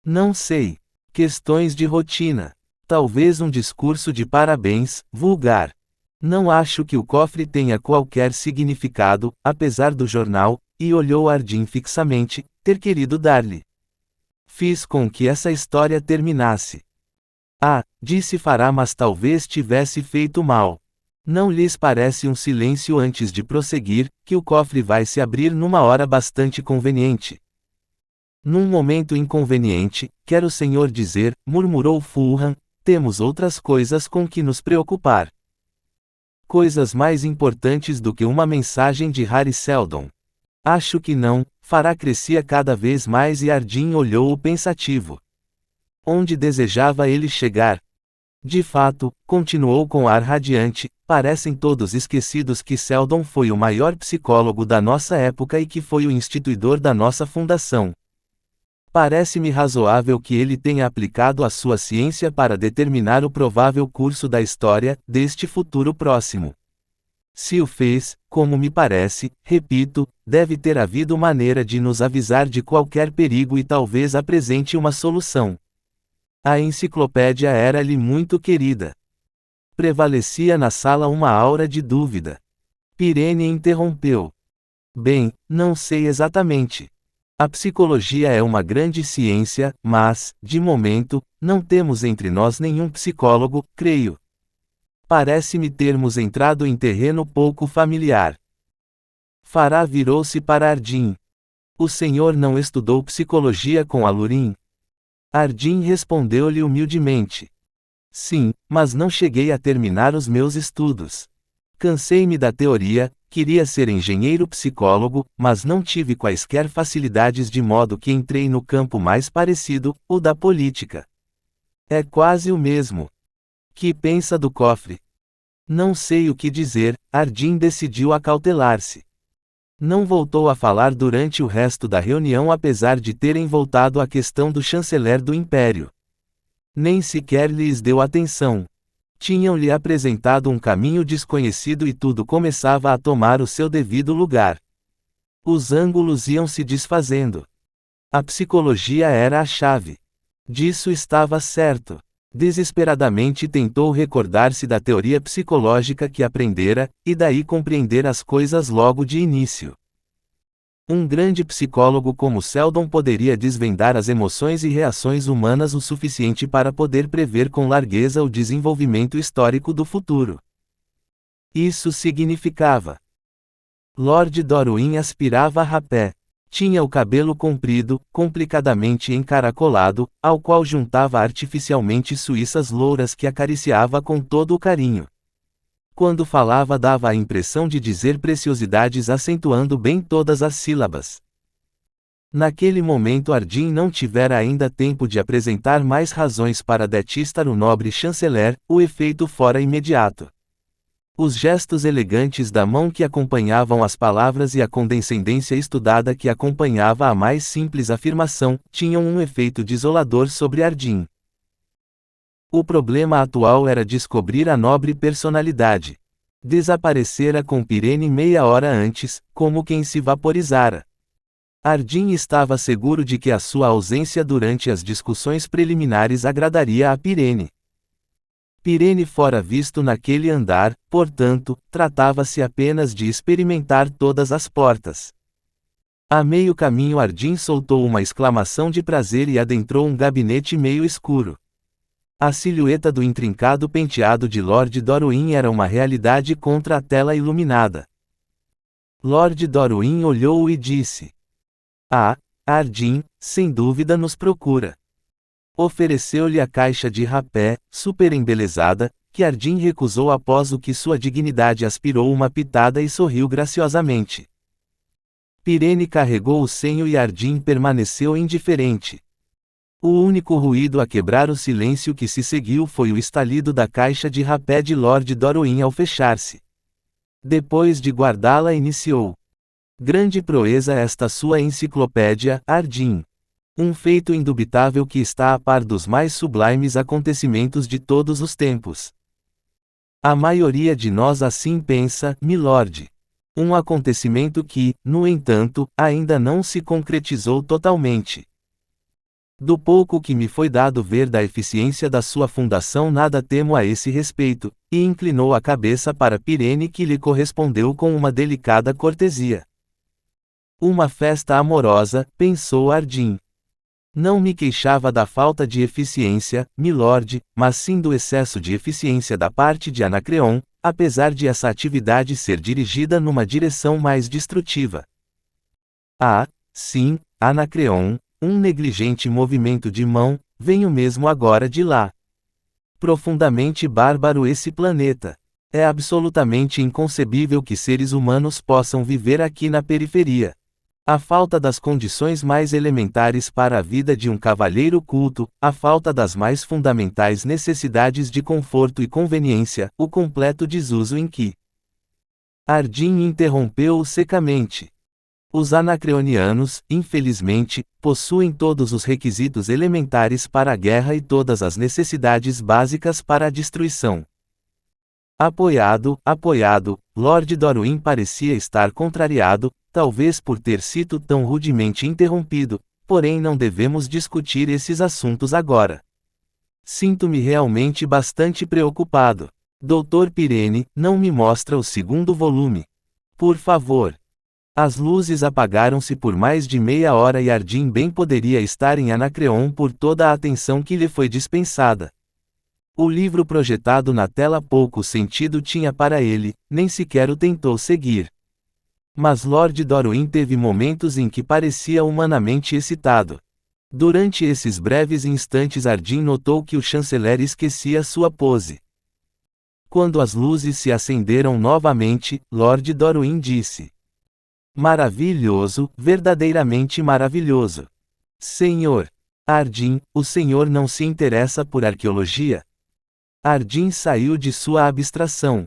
Não sei. Questões de rotina. Talvez um discurso de parabéns, vulgar. Não acho que o cofre tenha qualquer significado, apesar do jornal, e olhou Ardim fixamente, ter querido dar-lhe. Fiz com que essa história terminasse. Ah, disse Fará, mas talvez tivesse feito mal. Não lhes parece um silêncio antes de prosseguir, que o cofre vai se abrir numa hora bastante conveniente. Num momento inconveniente, quer o senhor dizer, murmurou Fulham, temos outras coisas com que nos preocupar. Coisas mais importantes do que uma mensagem de Harry Seldon. Acho que não. Fará crescia cada vez mais e Ardim olhou-o pensativo. Onde desejava ele chegar? De fato, continuou com ar radiante, parecem todos esquecidos que Seldon foi o maior psicólogo da nossa época e que foi o instituidor da nossa fundação. Parece-me razoável que ele tenha aplicado a sua ciência para determinar o provável curso da história, deste futuro próximo. Se o fez, como me parece, repito, deve ter havido maneira de nos avisar de qualquer perigo e talvez apresente uma solução. A enciclopédia era-lhe muito querida. Prevalecia na sala uma aura de dúvida. Pirene interrompeu. Bem, não sei exatamente. A psicologia é uma grande ciência, mas, de momento, não temos entre nós nenhum psicólogo, creio. Parece-me termos entrado em terreno pouco familiar. Fará virou-se para Ardim. O senhor não estudou psicologia com Alurim? Ardim respondeu-lhe humildemente. Sim, mas não cheguei a terminar os meus estudos. Cansei-me da teoria, queria ser engenheiro psicólogo, mas não tive quaisquer facilidades de modo que entrei no campo mais parecido, o da política. É quase o mesmo. Que pensa do cofre? Não sei o que dizer, Ardim decidiu acautelar-se. Não voltou a falar durante o resto da reunião apesar de terem voltado à questão do chanceler do Império. Nem sequer lhes deu atenção. Tinham-lhe apresentado um caminho desconhecido e tudo começava a tomar o seu devido lugar. Os ângulos iam se desfazendo. A psicologia era a chave. Disso estava certo. Desesperadamente tentou recordar-se da teoria psicológica que aprendera, e daí compreender as coisas logo de início. Um grande psicólogo como Seldon poderia desvendar as emoções e reações humanas o suficiente para poder prever com largueza o desenvolvimento histórico do futuro. Isso significava. Lord Dorwin aspirava a rapé. Tinha o cabelo comprido, complicadamente encaracolado, ao qual juntava artificialmente suíças louras que acariciava com todo o carinho. Quando falava dava a impressão de dizer preciosidades acentuando bem todas as sílabas. Naquele momento Ardim não tivera ainda tempo de apresentar mais razões para detestar o nobre chanceler, o efeito fora imediato. Os gestos elegantes da mão que acompanhavam as palavras e a condescendência estudada que acompanhava a mais simples afirmação, tinham um efeito desolador sobre Ardim. O problema atual era descobrir a nobre personalidade. Desaparecera com Pirene meia hora antes, como quem se vaporizara. Ardim estava seguro de que a sua ausência durante as discussões preliminares agradaria a Pirene. Pirene fora visto naquele andar, portanto, tratava-se apenas de experimentar todas as portas. A meio caminho Ardim soltou uma exclamação de prazer e adentrou um gabinete meio escuro. A silhueta do intrincado penteado de Lord Dorwin era uma realidade contra a tela iluminada. Lord Dorwin olhou-o e disse: Ah, Ardim, sem dúvida nos procura. Ofereceu-lhe a caixa de rapé, superembelezada, que Ardim recusou após o que sua dignidade aspirou uma pitada e sorriu graciosamente. Pirene carregou o senho e Ardim permaneceu indiferente. O único ruído a quebrar o silêncio que se seguiu foi o estalido da caixa de rapé de Lord Dorwin ao fechar-se. Depois de guardá-la iniciou. Grande proeza esta sua enciclopédia, Ardim. Um feito indubitável que está a par dos mais sublimes acontecimentos de todos os tempos. A maioria de nós assim pensa, milord. Um acontecimento que, no entanto, ainda não se concretizou totalmente. Do pouco que me foi dado ver da eficiência da sua fundação, nada temo a esse respeito, e inclinou a cabeça para Pirene, que lhe correspondeu com uma delicada cortesia. Uma festa amorosa, pensou Ardim. Não me queixava da falta de eficiência, milord, mas sim do excesso de eficiência da parte de Anacreon, apesar de essa atividade ser dirigida numa direção mais destrutiva. Ah, sim, Anacreon, um negligente movimento de mão, venho mesmo agora de lá. Profundamente bárbaro esse planeta. É absolutamente inconcebível que seres humanos possam viver aqui na periferia. A falta das condições mais elementares para a vida de um cavalheiro culto, a falta das mais fundamentais necessidades de conforto e conveniência, o completo desuso em que. Ardim interrompeu-o secamente. Os anacreonianos, infelizmente, possuem todos os requisitos elementares para a guerra e todas as necessidades básicas para a destruição. Apoiado, Lord Dorwin parecia estar contrariado, talvez por ter sido tão rudemente interrompido, porém não devemos discutir esses assuntos agora. Sinto-me realmente bastante preocupado. Dr. Pirene, não me mostra o segundo volume. Por favor. As luzes apagaram-se por mais de meia hora e Ardim bem poderia estar em Anacreon por toda a atenção que lhe foi dispensada. O livro projetado na tela pouco sentido tinha para ele, nem sequer o tentou seguir. Mas Lord Dorwin teve momentos em que parecia humanamente excitado. Durante esses breves instantes Ardim notou que o chanceler esquecia sua pose. Quando as luzes se acenderam novamente, Lord Dorwin disse: "Maravilhoso, verdadeiramente maravilhoso. Senhor Ardim, o senhor não se interessa por arqueologia?" Ardim saiu de sua abstração.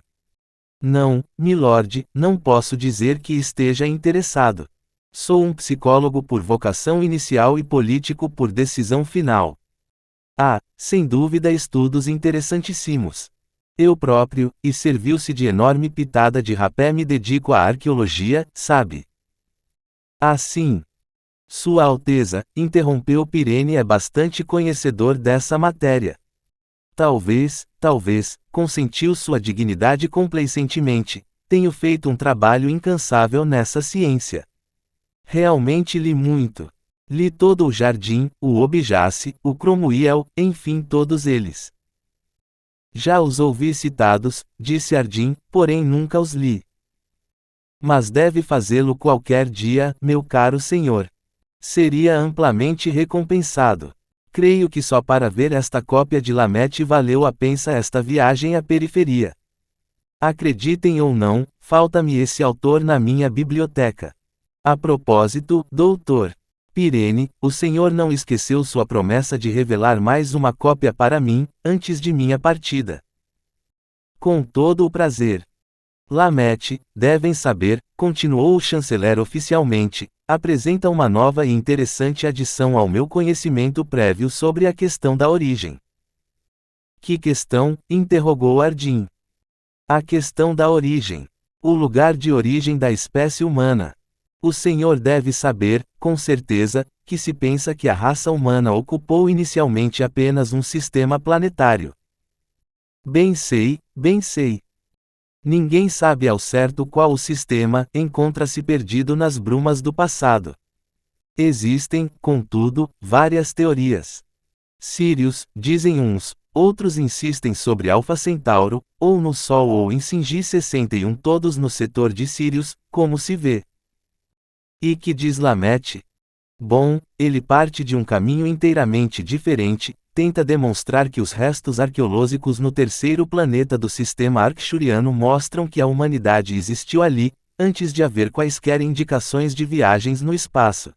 "Não, milord, não posso dizer que esteja interessado. Sou um psicólogo por vocação inicial e político por decisão final. Há, sem dúvida, estudos interessantíssimos. Eu próprio, e serviu-se de enorme pitada de rapé, me dedico à arqueologia, sabe?" "Assim. Sua Alteza", interrompeu Pirene, "é bastante conhecedor dessa matéria." Talvez, consentiu sua dignidade complacentemente, tenho feito um trabalho incansável nessa ciência. Realmente li muito. Li todo o Jardim, o Objace, o Cromwell, enfim todos eles. Já os ouvi citados, disse Ardim, porém nunca os li. Mas deve fazê-lo qualquer dia, meu caro senhor. Seria amplamente recompensado. Creio que só para ver esta cópia de Lamete valeu a pena esta viagem à periferia. Acreditem ou não, falta-me esse autor na minha biblioteca. A propósito, Dr. Pirene, o senhor não esqueceu sua promessa de revelar mais uma cópia para mim, antes de minha partida. Com todo o prazer. Lamete, devem saber, continuou o chanceler oficialmente, apresenta uma nova e interessante adição ao meu conhecimento prévio sobre a questão da origem. Que questão? Interrogou Ardim. A questão da origem. O lugar de origem da espécie humana. O senhor deve saber, com certeza, que se pensa que a raça humana ocupou inicialmente apenas um sistema planetário. Bem sei. Ninguém sabe ao certo qual o sistema, encontra-se perdido nas brumas do passado. Existem, contudo, várias teorias. Sirius, dizem uns, outros insistem sobre Alfa Centauro, ou no Sol ou em Singi 61, todos no setor de Sirius, como se vê. E que diz Lamete? Bom, ele parte de um caminho inteiramente diferente, tenta demonstrar que os restos arqueológicos no terceiro planeta do sistema arcturiano mostram que a humanidade existiu ali, antes de haver quaisquer indicações de viagens no espaço.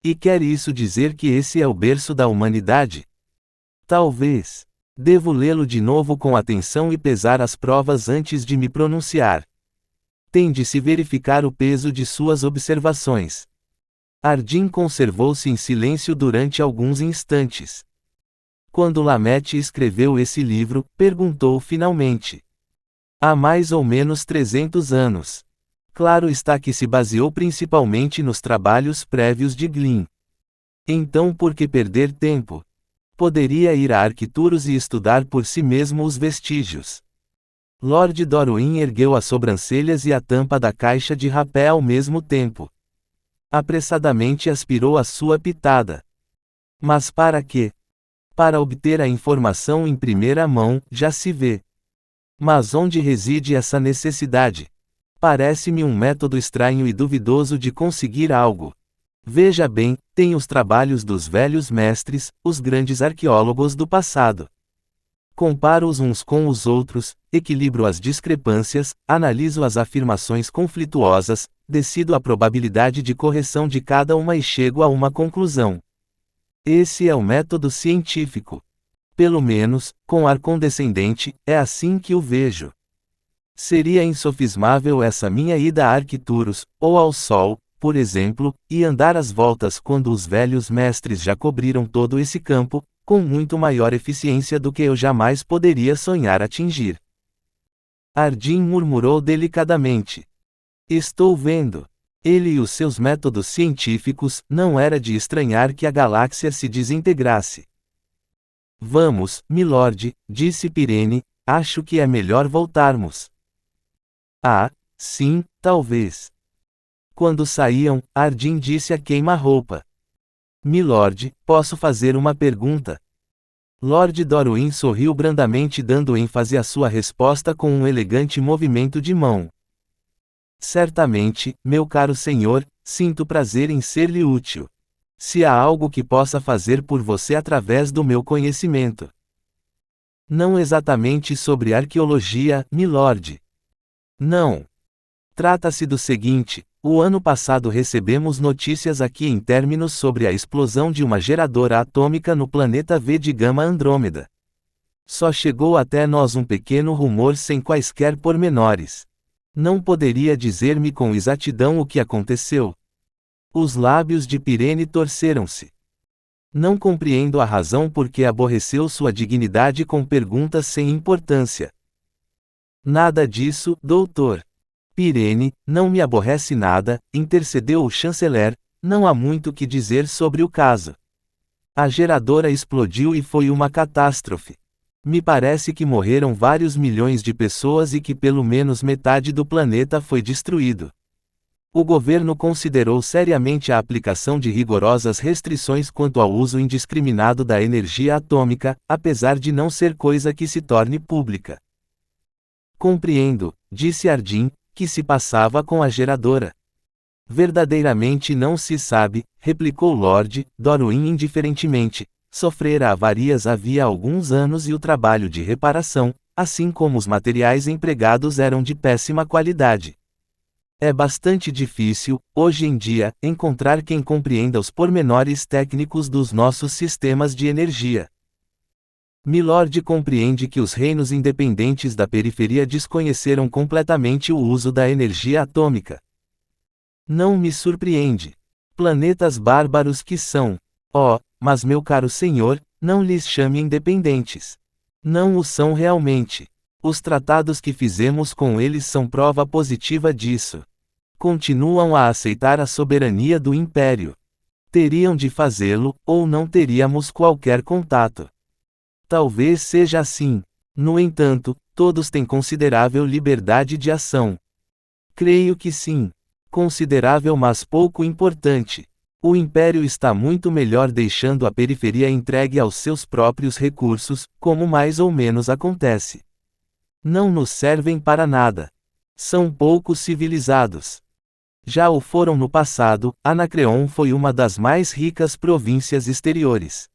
E quer isso dizer que esse é o berço da humanidade? Talvez. Devo lê-lo de novo com atenção e pesar as provas antes de me pronunciar. Tem de se verificar o peso de suas observações. Ardim conservou-se em silêncio durante alguns instantes. Quando Lamet escreveu esse livro, perguntou finalmente. Há mais ou menos 300 anos. Claro está que se baseou principalmente nos trabalhos prévios de Glynn. Então por que perder tempo? Poderia ir a Arcturus e estudar por si mesmo os vestígios. Lord Dorwin ergueu as sobrancelhas e a tampa da caixa de rapé ao mesmo tempo. Apressadamente aspirou a sua pitada. Mas para quê? Para obter a informação em primeira mão, já se vê. Mas onde reside essa necessidade? Parece-me um método estranho e duvidoso de conseguir algo. Veja bem, tem os trabalhos dos velhos mestres, os grandes arqueólogos do passado. Comparo-os uns com os outros, equilibro as discrepâncias, analiso as afirmações conflituosas, decido a probabilidade de correção de cada uma e chego a uma conclusão. Esse é o método científico. Pelo menos, com ar condescendente, é assim que o vejo. Seria insofismável essa minha ida a Arcturus, ou ao Sol, por exemplo, e andar às voltas quando os velhos mestres já cobriram todo esse campo, com muito maior eficiência do que eu jamais poderia sonhar atingir. Ardim murmurou delicadamente. Estou vendo. Ele e os seus métodos científicos, não era de estranhar que a galáxia se desintegrasse. Vamos, milord, disse Pirene, acho que é melhor voltarmos. Ah, sim, talvez. Quando saíam, Ardim disse a queima-roupa. Milord, posso fazer uma pergunta? Lord Dorwin sorriu brandamente dando ênfase à sua resposta com um elegante movimento de mão. Certamente, meu caro senhor, sinto prazer em ser-lhe útil. Se há algo que possa fazer por você através do meu conhecimento. Não exatamente sobre arqueologia, milord. Não. Trata-se do seguinte: o ano passado recebemos notícias aqui em términos sobre a explosão de uma geradora atômica no planeta V de Gama Andrômeda. Só chegou até nós um pequeno rumor sem quaisquer pormenores. Não poderia dizer-me com exatidão o que aconteceu. Os lábios de Pirene torceram-se. Não compreendo a razão por que aborreceu sua dignidade com perguntas sem importância. Nada disso, doutor. Pirene, não me aborrece nada, intercedeu o chanceler, não há muito que dizer sobre o caso. A geradora explodiu e foi uma catástrofe. Me parece que morreram vários milhões de pessoas e que pelo menos metade do planeta foi destruído. O governo considerou seriamente a aplicação de rigorosas restrições quanto ao uso indiscriminado da energia atômica, apesar de não ser coisa que se torne pública. Compreendo, disse Ardim, que se passava com a geradora. Verdadeiramente não se sabe, replicou Lord Dorwin indiferentemente. Sofrera avarias havia alguns anos e o trabalho de reparação, assim como os materiais empregados eram de péssima qualidade. É bastante difícil, hoje em dia, encontrar quem compreenda os pormenores técnicos dos nossos sistemas de energia. Milord compreende que os reinos independentes da periferia desconheceram completamente o uso da energia atômica. Não me surpreende. Planetas bárbaros que são. Oh, mas meu caro senhor, não lhes chame independentes. Não o são realmente. Os tratados que fizemos com eles são prova positiva disso. Continuam a aceitar a soberania do Império. Teriam de fazê-lo, ou não teríamos qualquer contato. Talvez seja assim. No entanto, todos têm considerável liberdade de ação. Creio que sim. Considerável, mas pouco importante. O Império está muito melhor deixando a periferia entregue aos seus próprios recursos, como mais ou menos acontece. Não nos servem para nada. São pouco civilizados. Já o foram no passado, Anacreon foi uma das mais ricas províncias exteriores.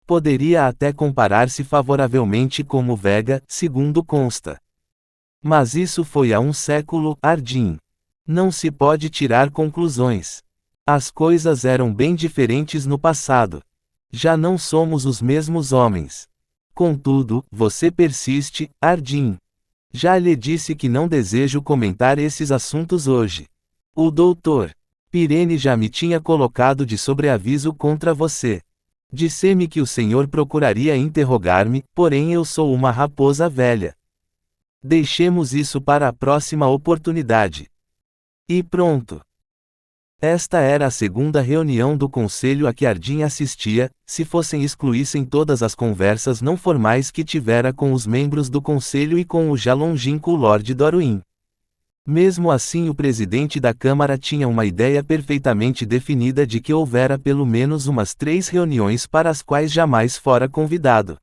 Poderia até comparar-se favoravelmente como Vega, segundo consta. Mas isso foi há um século, Ardim. Não se pode tirar conclusões. As coisas eram bem diferentes no passado. Já não somos os mesmos homens. Contudo, você persiste, Ardim. Já lhe disse que não desejo comentar esses assuntos hoje. O doutor Pirene já me tinha colocado de sobreaviso contra você. Disse-me que o senhor procuraria interrogar-me, porém eu sou uma raposa velha. Deixemos isso para a próxima oportunidade. E pronto. Esta era a segunda reunião do conselho a que Ardim assistia, se excluíssem todas as conversas não formais que tivera com os membros do conselho e com o já longínquo Lord Doruin. Mesmo assim, o presidente da Câmara tinha uma ideia perfeitamente definida de que houvera pelo menos umas 3 reuniões para as quais jamais fora convidado.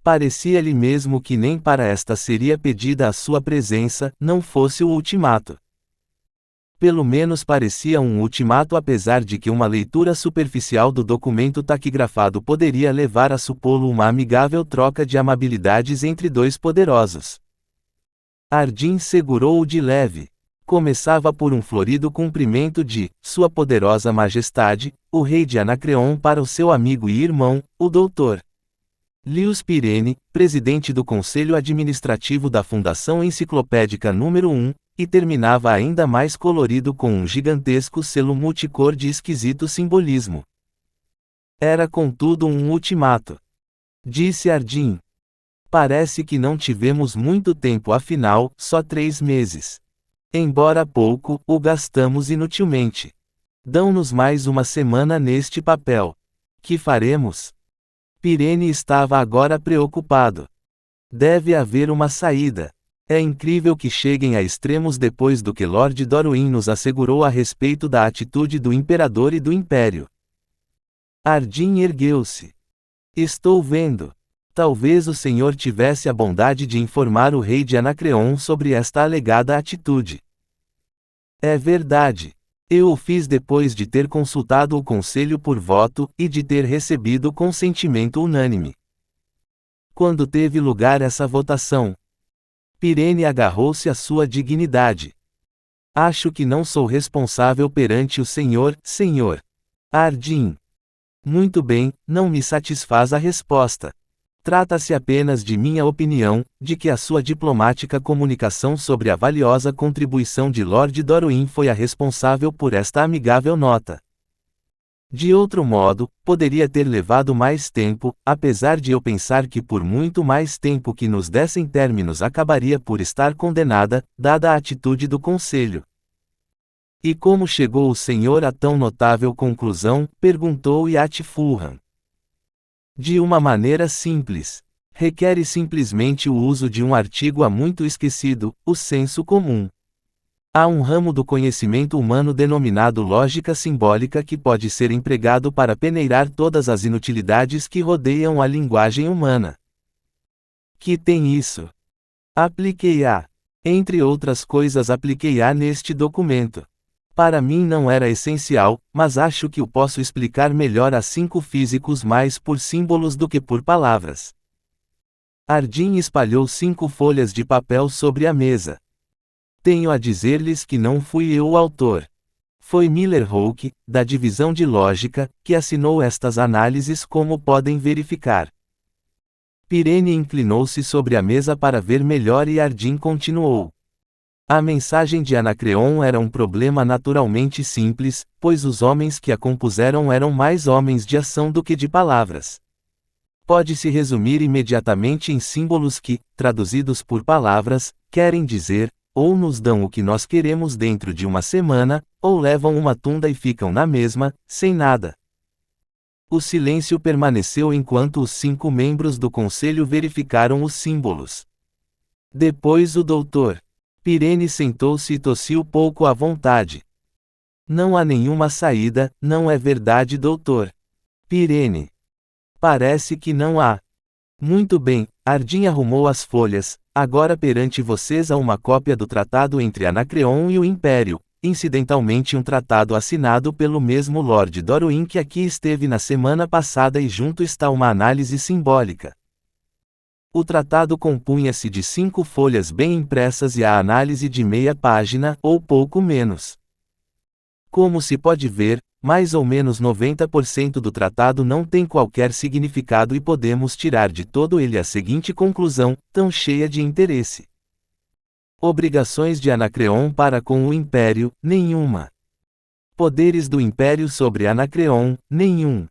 Parecia-lhe mesmo que nem para esta seria pedida a sua presença, não fosse o ultimato. Pelo menos parecia um ultimato, apesar de que uma leitura superficial do documento taquigrafado poderia levar a supô-lo uma amigável troca de amabilidades entre dois poderosos. Ardim segurou-o de leve. Começava por um florido cumprimento de Sua Poderosa Majestade, o Rei de Anacreon, para o seu amigo e irmão, o Dr. Lewis Pirene, presidente do Conselho Administrativo da Fundação Enciclopédica número 1, e terminava ainda mais colorido com um gigantesco selo multicor de esquisito simbolismo. Era contudo um ultimato. Disse Ardim. Parece que não tivemos muito tempo, afinal, só 3 meses. Embora pouco, o gastamos inutilmente. Dão-nos mais uma semana neste papel. Que faremos? Pirene estava agora preocupado. Deve haver uma saída. É incrível que cheguem a extremos depois do que Lord Doruin nos assegurou a respeito da atitude do Imperador e do Império. Ardim ergueu-se. Estou vendo. Talvez o senhor tivesse a bondade de informar o rei de Anacreon sobre esta alegada atitude. É verdade. Eu o fiz depois de ter consultado o conselho por voto, e de ter recebido consentimento unânime. Quando teve lugar essa votação? Pirene agarrou-se à sua dignidade. Acho que não sou responsável perante o senhor, senhor Ardim. Muito bem, não me satisfaz a resposta. Trata-se apenas de minha opinião, de que a sua diplomática comunicação sobre a valiosa contribuição de Lord Doruin foi a responsável por esta amigável nota. De outro modo, poderia ter levado mais tempo, apesar de eu pensar que por muito mais tempo que nos dessem términos acabaria por estar condenada, dada a atitude do Conselho. E como chegou o senhor a tão notável conclusão? Perguntou Yat Fulham. De uma maneira simples. Requer simplesmente o uso de um artigo há muito esquecido, o senso comum. Há um ramo do conhecimento humano denominado lógica simbólica que pode ser empregado para peneirar todas as inutilidades que rodeiam a linguagem humana. Que tem isso? Apliquei-a. Entre outras coisas, apliquei-a neste documento. Para mim não era essencial, mas acho que o posso explicar melhor a 5 físicos mais por símbolos do que por palavras. Ardim espalhou 5 folhas de papel sobre a mesa. Tenho a dizer-lhes que não fui eu o autor. Foi Miller Hoke, da divisão de lógica, que assinou estas análises, como podem verificar. Pirene inclinou-se sobre a mesa para ver melhor e Ardim continuou. A mensagem de Anacreon era um problema naturalmente simples, pois os homens que a compuseram eram mais homens de ação do que de palavras. Pode-se resumir imediatamente em símbolos que, traduzidos por palavras, querem dizer, ou nos dão o que nós queremos dentro de uma semana, ou levam uma tunda e ficam na mesma, sem nada. O silêncio permaneceu enquanto os 5 membros do conselho verificaram os símbolos. Depois o doutor Pirene sentou-se e tossiu pouco à vontade. Não há nenhuma saída, não é verdade, doutor Pirene? Parece que não há. Muito bem, Ardim arrumou as folhas. Agora perante vocês há uma cópia do tratado entre Anacreon e o Império, incidentalmente um tratado assinado pelo mesmo Lord Doruin que aqui esteve na semana passada, e junto está uma análise simbólica. O tratado compunha-se de 5 folhas bem impressas e a análise de meia página, ou pouco menos. Como se pode ver, mais ou menos 90% do tratado não tem qualquer significado e podemos tirar de todo ele a seguinte conclusão, tão cheia de interesse. Obrigações de Anacreon para com o Império, nenhuma. Poderes do Império sobre Anacreon, nenhum.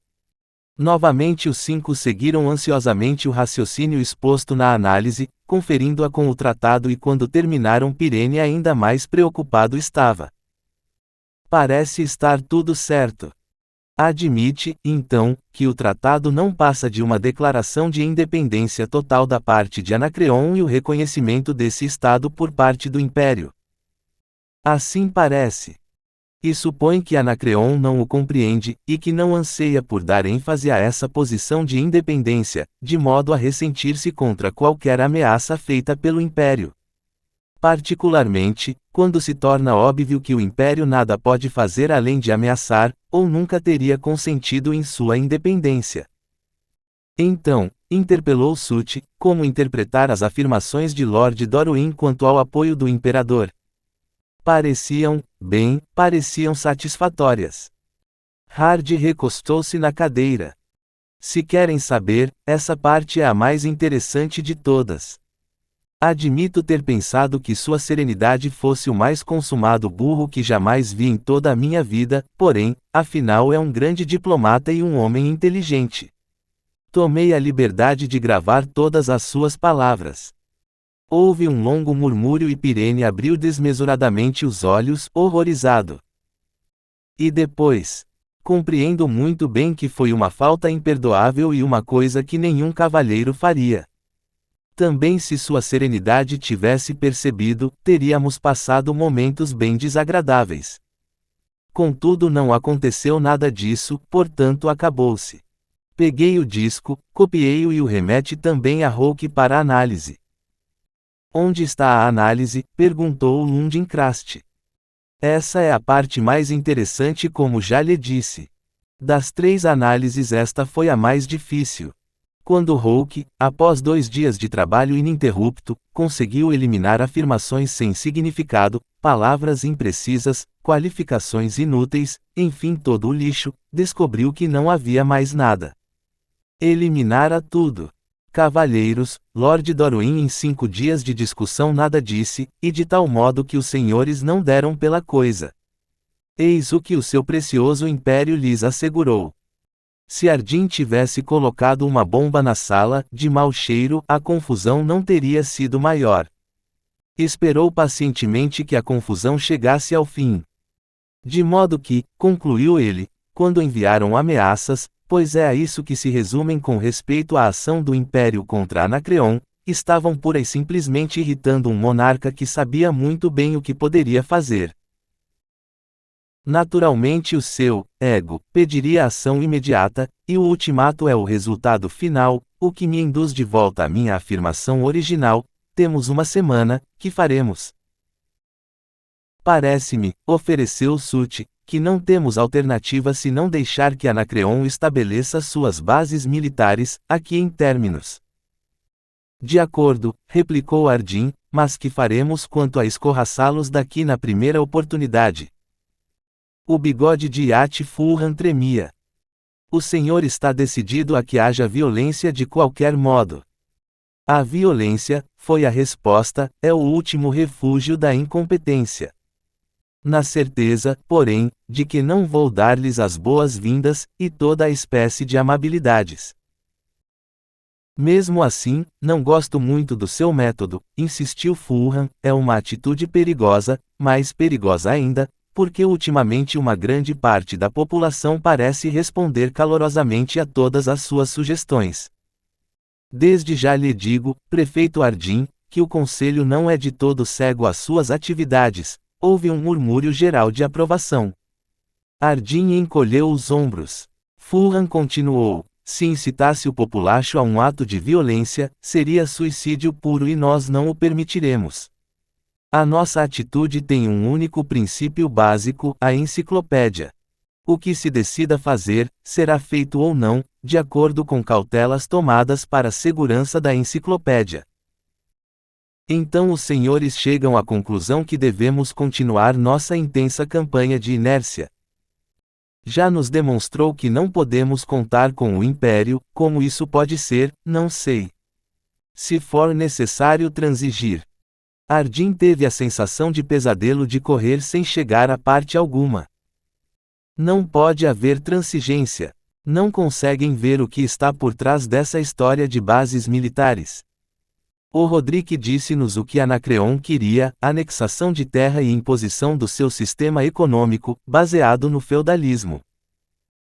Novamente os 5 seguiram ansiosamente o raciocínio exposto na análise, conferindo-a com o tratado e quando terminaram Pirene ainda mais preocupado estava. Parece estar tudo certo. Admite, então, que o tratado não passa de uma declaração de independência total da parte de Anacreon e o reconhecimento desse Estado por parte do Império. Assim parece. E supõe que Anacreon não o compreende, e que não anseia por dar ênfase a essa posição de independência, de modo a ressentir-se contra qualquer ameaça feita pelo Império. Particularmente, quando se torna óbvio que o Império nada pode fazer além de ameaçar, ou nunca teria consentido em sua independência. Então, interpelou Suti, como interpretar as afirmações de Lord Dorwin quanto ao apoio do Imperador. Pareciam satisfatórias. Hard recostou-se na cadeira. Se querem saber, essa parte é a mais interessante de todas. Admito ter pensado que Sua Serenidade fosse o mais consumado burro que jamais vi em toda a minha vida, porém, afinal é um grande diplomata e um homem inteligente. Tomei a liberdade de gravar todas as suas palavras. Houve um longo murmúrio e Pirene abriu desmesuradamente os olhos, horrorizado. E depois? Compreendo muito bem que foi uma falta imperdoável e uma coisa que nenhum cavalheiro faria. Também se Sua Serenidade tivesse percebido, teríamos passado momentos bem desagradáveis. Contudo não aconteceu nada disso, portanto acabou-se. Peguei o disco, copiei-o e o remete também a Hulk para análise. Onde está a análise? Perguntou Lundingrast. Essa é a parte mais interessante, como já lhe disse. Das 3 análises esta foi a mais difícil. Quando Hulk, após 2 dias de trabalho ininterrupto, conseguiu eliminar afirmações sem significado, palavras imprecisas, qualificações inúteis, enfim todo o lixo, descobriu que não havia mais nada. Eliminara tudo. Cavalheiros, Lord Dorwin em 5 dias de discussão nada disse, e de tal modo que os senhores não deram pela coisa. Eis o que o seu precioso império lhes assegurou. Se Ardin tivesse colocado uma bomba na sala, de mau cheiro, a confusão não teria sido maior. Esperou pacientemente que a confusão chegasse ao fim. De modo que, concluiu ele, quando enviaram ameaças, pois é a isso que se resumem com respeito à ação do Império contra Anacreon, estavam pura e simplesmente irritando um monarca que sabia muito bem o que poderia fazer. Naturalmente o seu ego pediria ação imediata, e o ultimato é o resultado final, o que me induz de volta à minha afirmação original: temos uma semana, que faremos? Parece-me, ofereceu Suti, que não temos alternativa se não deixar que Anacreon estabeleça suas bases militares, aqui em Terminus. De acordo, replicou Ardin, mas que faremos quanto a escorraçá-los daqui na primeira oportunidade? O bigode de Yat Fulham tremia. O senhor está decidido a que haja violência de qualquer modo. A violência, foi a resposta, é o último refúgio da incompetência. Na certeza, porém, de que não vou dar-lhes as boas-vindas, e toda a espécie de amabilidades. Mesmo assim, não gosto muito do seu método, insistiu Fulham, é uma atitude perigosa, mais perigosa ainda, porque ultimamente uma grande parte da população parece responder calorosamente a todas as suas sugestões. Desde já lhe digo, prefeito Ardin, que o conselho não é de todo cego às suas atividades. Houve um murmúrio geral de aprovação. Ardin encolheu os ombros. Fulham continuou: se incitasse o populacho a um ato de violência, seria suicídio puro e nós não o permitiremos. A nossa atitude tem um único princípio básico, a enciclopédia. O que se decida fazer, será feito ou não, de acordo com cautelas tomadas para a segurança da enciclopédia. Então os senhores chegam à conclusão que devemos continuar nossa intensa campanha de inércia. Já nos demonstrou que não podemos contar com o Império, como isso pode ser, não sei. Se for necessário transigir. Ardin teve a sensação de pesadelo de correr sem chegar a parte alguma. Não pode haver transigência. Não conseguem ver o que está por trás dessa história de bases militares. O Roderick disse-nos o que Anacreon queria: anexação de terra e imposição do seu sistema econômico, baseado no feudalismo.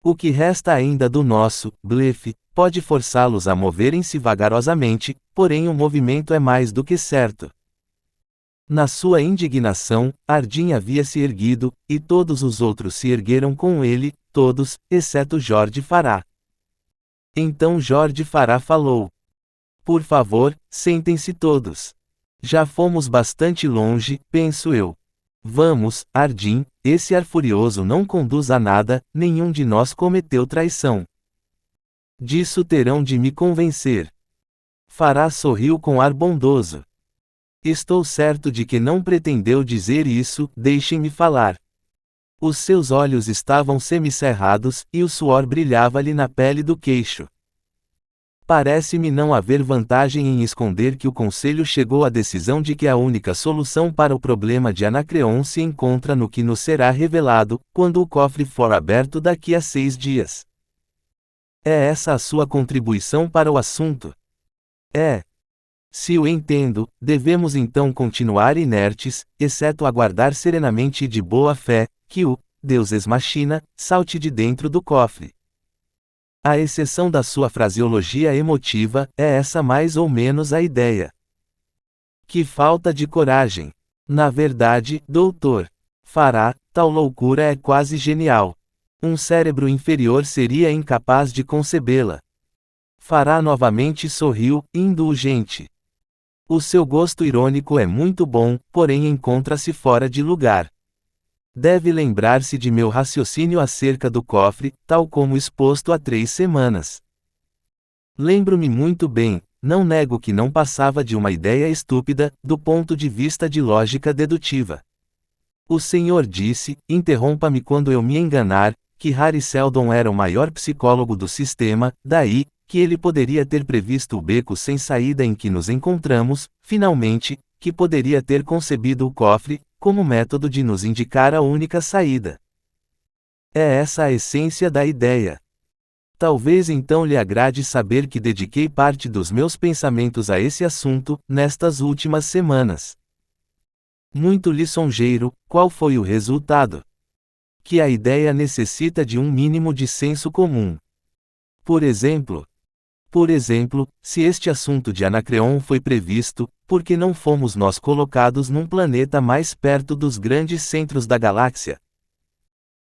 O que resta ainda do nosso blefe pode forçá-los a moverem-se vagarosamente, porém o movimento é mais do que certo. Na sua indignação, Ardim havia se erguido, e todos os outros se ergueram com ele, todos, exceto Jorge Fará. Então Jorge Fará falou: Por favor, sentem-se todos. Já fomos bastante longe, penso eu. Vamos, Ardim, esse ar furioso não conduz a nada, nenhum de nós cometeu traição. Disso terão de me convencer. Fará sorriu com ar bondoso. Estou certo de que não pretendeu dizer isso, deixem-me falar. Os seus olhos estavam semicerrados, e o suor brilhava-lhe na pele do queixo. Parece-me não haver vantagem em esconder que o Conselho chegou à decisão de que a única solução para o problema de Anacreon se encontra no que nos será revelado, quando o cofre for aberto daqui a 6 dias. É essa a sua contribuição para o assunto? É. Se o entendo, devemos então continuar inertes, exceto aguardar serenamente e de boa fé, que o Deus ex machina salte de dentro do cofre. À exceção da sua fraseologia emotiva, é essa mais ou menos a ideia. Que falta de coragem! Na verdade, doutor Fará, tal loucura é quase genial. Um cérebro inferior seria incapaz de concebê-la. Fará novamente sorriu, indulgente. O seu gosto irônico é muito bom, porém encontra-se fora de lugar. Deve lembrar-se de meu raciocínio acerca do cofre, tal como exposto há 3 semanas. Lembro-me muito bem, não nego que não passava de uma ideia estúpida, do ponto de vista de lógica dedutiva. O senhor disse, interrompa-me quando eu me enganar, que Harry Seldon era o maior psicólogo do sistema, daí, que ele poderia ter previsto o beco sem saída em que nos encontramos, finalmente, que poderia ter concebido o cofre, como método de nos indicar a única saída. É essa a essência da ideia. Talvez então lhe agrade saber que dediquei parte dos meus pensamentos a esse assunto, nestas últimas semanas. Muito lisonjeiro, qual foi o resultado? Que a ideia necessita de um mínimo de senso comum. Por exemplo, se este assunto de Anacreon foi previsto, por que não fomos nós colocados num planeta mais perto dos grandes centros da galáxia?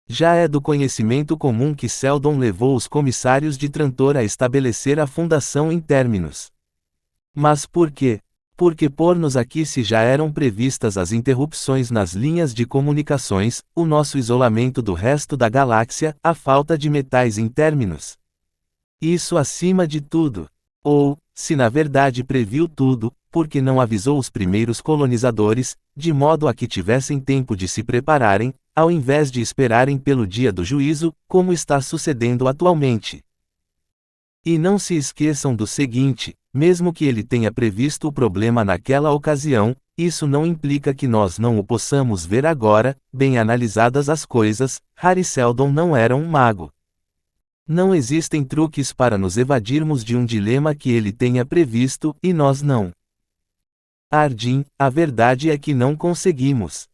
Já é do conhecimento comum que Seldon levou os comissários de Trantor a estabelecer a fundação em Terminus. Mas por quê? Porque pôr-nos aqui se já eram previstas as interrupções nas linhas de comunicações, o nosso isolamento do resto da galáxia, a falta de metais em Terminus. Isso acima de tudo. Ou, se na verdade previu tudo, porque não avisou os primeiros colonizadores, de modo a que tivessem tempo de se prepararem, ao invés de esperarem pelo dia do juízo, como está sucedendo atualmente. E não se esqueçam do seguinte: mesmo que ele tenha previsto o problema naquela ocasião, isso não implica que nós não o possamos ver agora. Bem analisadas as coisas, Harry Seldon não era um mago. Não existem truques para nos evadirmos de um dilema que ele tenha previsto, e nós não. Ardim, a verdade é que não conseguimos.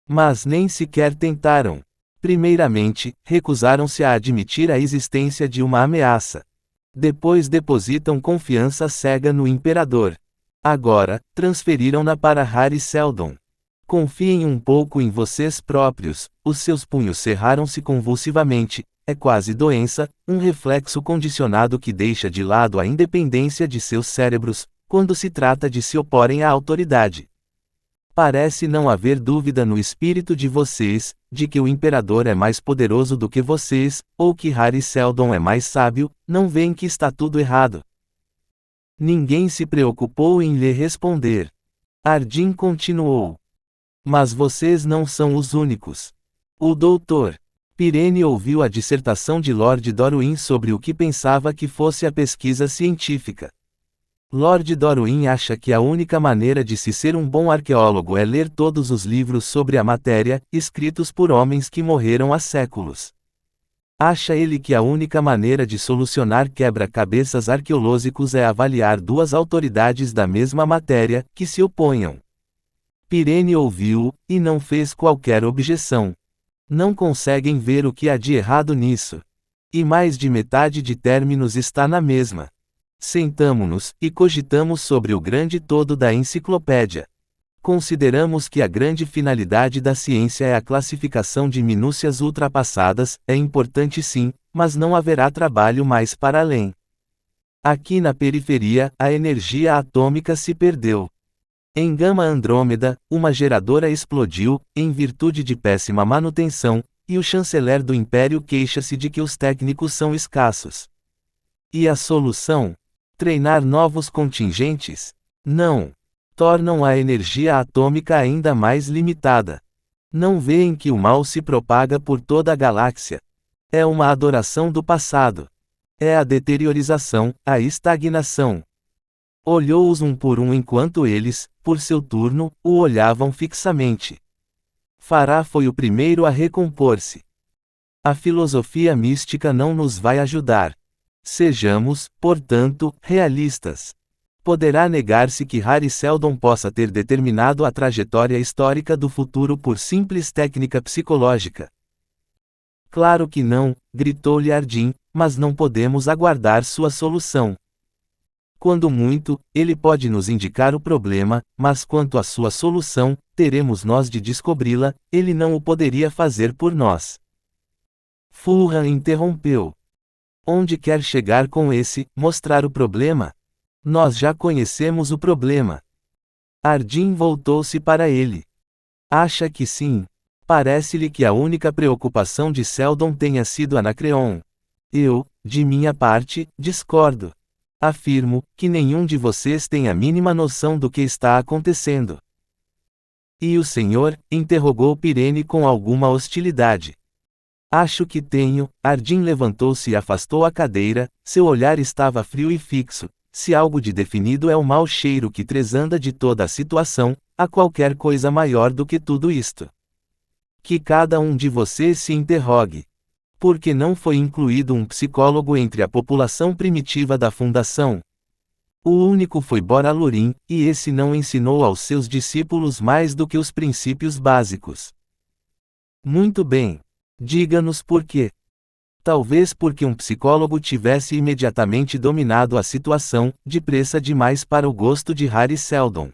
Mas nem sequer tentaram. Primeiramente, recusaram-se a admitir a existência de uma ameaça. Depois depositam confiança cega no imperador. Agora, transferiram-na para Harry Seldon. Confiem um pouco em vocês próprios. Os seus punhos cerraram-se convulsivamente. É quase doença, um reflexo condicionado que deixa de lado a independência de seus cérebros, quando se trata de se oporem à autoridade. Parece não haver dúvida no espírito de vocês, de que o imperador é mais poderoso do que vocês, ou que Harry Seldon é mais sábio. Não veem que está tudo errado. Ninguém se preocupou em lhe responder. Ardim continuou. Mas vocês não são os únicos. O Dr. Pirene ouviu a dissertação de Lord Dorwin sobre o que pensava que fosse a pesquisa científica. Lord Dorwin acha que a única maneira de se ser um bom arqueólogo é ler todos os livros sobre a matéria, escritos por homens que morreram há séculos. Acha ele que a única maneira de solucionar quebra-cabeças arqueológicos é avaliar duas autoridades da mesma matéria, que se oponham. Pirene ouviu-o, e não fez qualquer objeção. Não conseguem ver o que há de errado nisso. E mais de metade de términos está na mesma. Sentamo-nos, e cogitamos sobre o grande todo da enciclopédia. Consideramos que a grande finalidade da ciência é a classificação de minúcias ultrapassadas, é importante sim, mas não haverá trabalho mais para além. Aqui na periferia, a energia atômica se perdeu. Em Gama Andrômeda, uma geradora explodiu, em virtude de péssima manutenção, e o chanceler do Império queixa-se de que os técnicos são escassos. E a solução? Treinar novos contingentes? Não. Tornam a energia atômica ainda mais limitada. Não veem que o mal se propaga por toda a galáxia. É uma adoração do passado. É a deteriorização, a estagnação. Olhou-os um por um enquanto eles, por seu turno, o olhavam fixamente. Fará foi o primeiro a recompor-se. A filosofia mística não nos vai ajudar. Sejamos, portanto, realistas. Poderá negar-se que Hari Seldon possa ter determinado a trajetória histórica do futuro por simples técnica psicológica? Claro que não, gritou-lhe Ardim, mas não podemos aguardar sua solução. Quando muito, ele pode nos indicar o problema, mas quanto à sua solução, teremos nós de descobri-la, ele não o poderia fazer por nós. Fulham interrompeu. Onde quer chegar com esse, mostrar o problema? Nós já conhecemos o problema. Ardim voltou-se para ele. Acha que sim? Parece-lhe que a única preocupação de Seldon tenha sido Anacreon. Eu, de minha parte, discordo. Afirmo que nenhum de vocês tem a mínima noção do que está acontecendo. E o senhor? Interrogou Pirene com alguma hostilidade. Acho que tenho. Ardim levantou-se e afastou a cadeira, seu olhar estava frio e fixo. Se algo de definido é o mau cheiro que tresanda de toda a situação, há qualquer coisa maior do que tudo isto. Que cada um de vocês se interrogue. Por que não foi incluído um psicólogo entre a população primitiva da fundação? O único foi Boralurim, e esse não ensinou aos seus discípulos mais do que os princípios básicos. Muito bem. Diga-nos por quê. Talvez porque um psicólogo tivesse imediatamente dominado a situação, depressa demais para o gosto de Hari Seldon.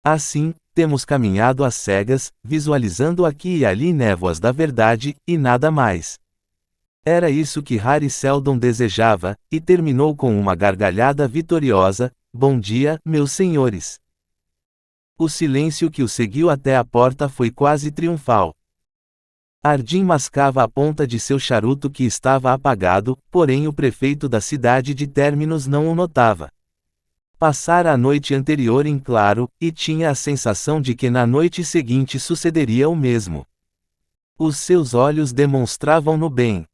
Assim, temos caminhado às cegas, visualizando aqui e ali névoas da verdade, e nada mais. Era isso que Hari Seldon desejava, e terminou com uma gargalhada vitoriosa: bom dia, meus senhores. O silêncio que o seguiu até a porta foi quase triunfal. Ardim mascava a ponta de seu charuto que estava apagado, porém o prefeito da cidade de Términos não o notava. Passara a noite anterior em claro, e tinha a sensação de que na noite seguinte sucederia o mesmo. Os seus olhos demonstravam-no bem.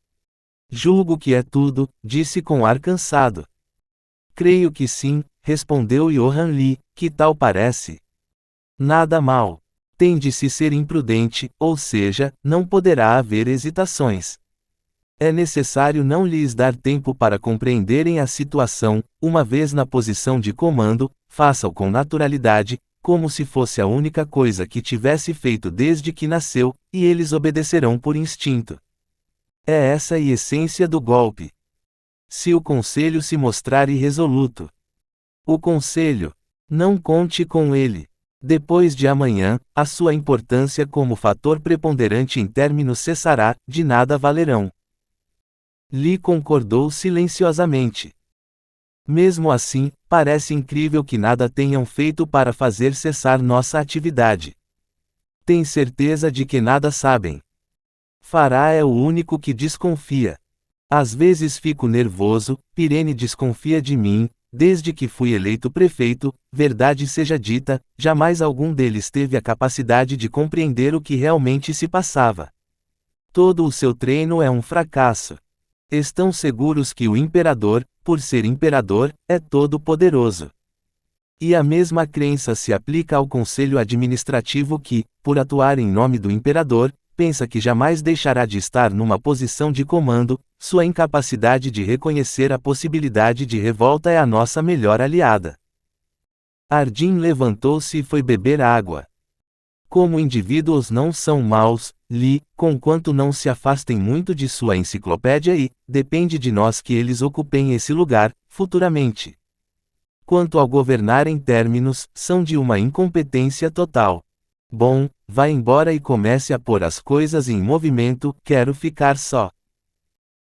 Julgo que é tudo, disse com ar cansado. Creio que sim, respondeu Johan Lee, que tal parece? Nada mal. Tem de se ser imprudente, ou seja, não poderá haver hesitações. É necessário não lhes dar tempo para compreenderem a situação, uma vez na posição de comando, faça-o com naturalidade, como se fosse a única coisa que tivesse feito desde que nasceu, e eles obedecerão por instinto. É essa a essência do golpe. Se o conselho se mostrar irresoluto, o conselho, não conte com ele. Depois de amanhã, a sua importância como fator preponderante em términos cessará, de nada valerão. Lee concordou silenciosamente. Mesmo assim, parece incrível que nada tenham feito para fazer cessar nossa atividade. Tem certeza de que nada sabem. Fará é o único que desconfia. Às vezes fico nervoso, Pirene desconfia de mim. Desde que fui eleito prefeito, verdade seja dita, jamais algum deles teve a capacidade de compreender o que realmente se passava. Todo o seu treino é um fracasso. Estão seguros que o imperador, por ser imperador, é todo-poderoso. E a mesma crença se aplica ao conselho administrativo que, por atuar em nome do imperador, pensa que jamais deixará de estar numa posição de comando, sua incapacidade de reconhecer a possibilidade de revolta é a nossa melhor aliada. Arjin levantou-se e foi beber água. Como indivíduos não são maus, Li, conquanto não se afastem muito de sua enciclopédia e, depende de nós que eles ocupem esse lugar, futuramente. Quanto ao governar em términos, são de uma incompetência total. Bom, vá embora e comece a pôr as coisas em movimento, quero ficar só.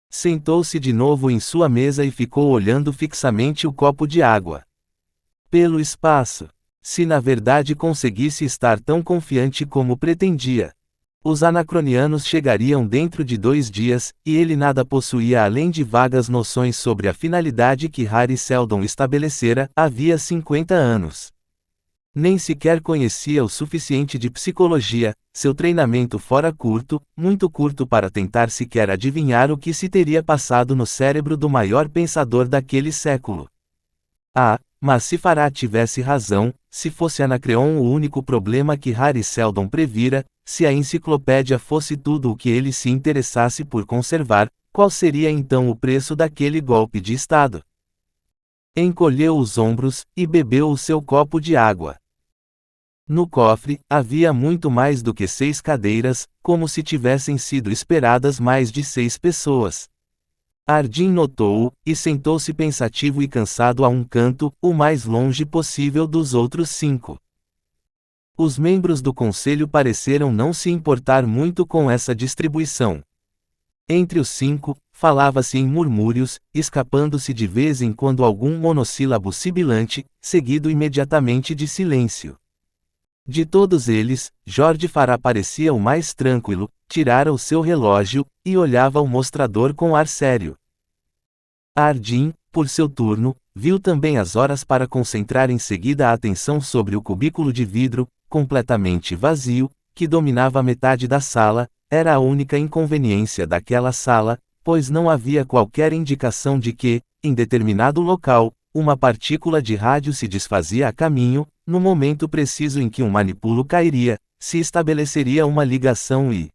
Sentou-se de novo em sua mesa e ficou olhando fixamente o copo de água. Pelo espaço. Se na verdade conseguisse estar tão confiante como pretendia. Os anacronianos chegariam dentro de 2 dias, e ele nada possuía além de vagas noções sobre a finalidade que Hari Seldon estabelecera, havia 50 anos. Nem sequer conhecia o suficiente de psicologia, seu treinamento fora curto, muito curto para tentar sequer adivinhar o que se teria passado no cérebro do maior pensador daquele século. Mas se Farah tivesse razão, se fosse Anacreon o único problema que Hari Seldon previra, se a enciclopédia fosse tudo o que ele se interessasse por conservar, qual seria então o preço daquele golpe de Estado? Encolheu os ombros, e bebeu o seu copo de água. No cofre, havia muito mais do que 6 cadeiras, como se tivessem sido esperadas mais de 6 pessoas. Arjin notou-o, e sentou-se pensativo e cansado a um canto, o mais longe possível dos outros 5. Os membros do conselho pareceram não se importar muito com essa distribuição. Entre os 5, falava-se em murmúrios, escapando-se de vez em quando algum monossílabo sibilante, seguido imediatamente de silêncio. De todos eles, Jorge Farah parecia o mais tranquilo, tirara o seu relógio, e olhava o mostrador com ar sério. Arjin, por seu turno, viu também as horas para concentrar em seguida a atenção sobre o cubículo de vidro, completamente vazio, que dominava a metade da sala, era a única inconveniência daquela sala, pois não havia qualquer indicação de que, em determinado local, uma partícula de rádio se desfazia a caminho, no momento preciso em que um manipulo cairia, se estabeleceria uma ligação e...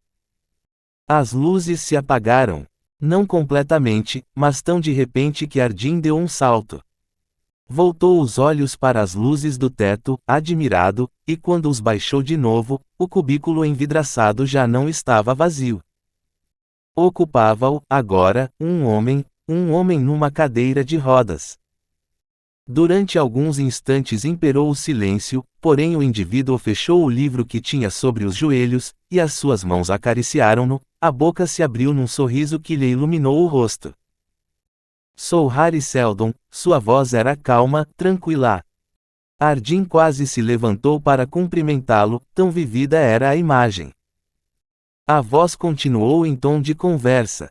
As luzes se apagaram. Não completamente, mas tão de repente que Arjin deu um salto. Voltou os olhos para as luzes do teto, admirado, e quando os baixou de novo, o cubículo envidraçado já não estava vazio. Ocupava-o, agora, um homem numa cadeira de rodas. Durante alguns instantes imperou o silêncio, porém o indivíduo fechou o livro que tinha sobre os joelhos, e as suas mãos acariciaram-no, a boca se abriu num sorriso que lhe iluminou o rosto. Sou Hari Seldon, sua voz era calma, tranquila. Arjin quase se levantou para cumprimentá-lo, tão vivida era a imagem. A voz continuou em tom de conversa.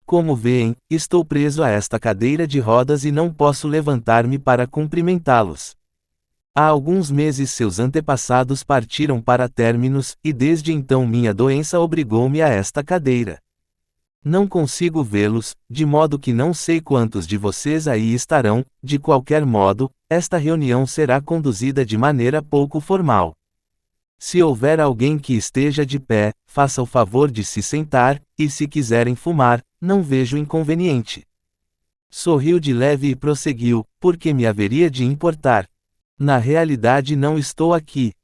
Como veem, estou preso a esta cadeira de rodas e não posso levantar-me para cumprimentá-los. Há alguns meses seus antepassados partiram para términos, e desde então minha doença obrigou-me a esta cadeira. Não consigo vê-los, de modo que não sei quantos de vocês aí estarão, de qualquer modo, esta reunião será conduzida de maneira pouco formal. Se houver alguém que esteja de pé, faça o favor de se sentar, e se quiserem fumar, não vejo inconveniente. Sorriu de leve e prosseguiu, porque me haveria de importar. Na realidade não estou aqui.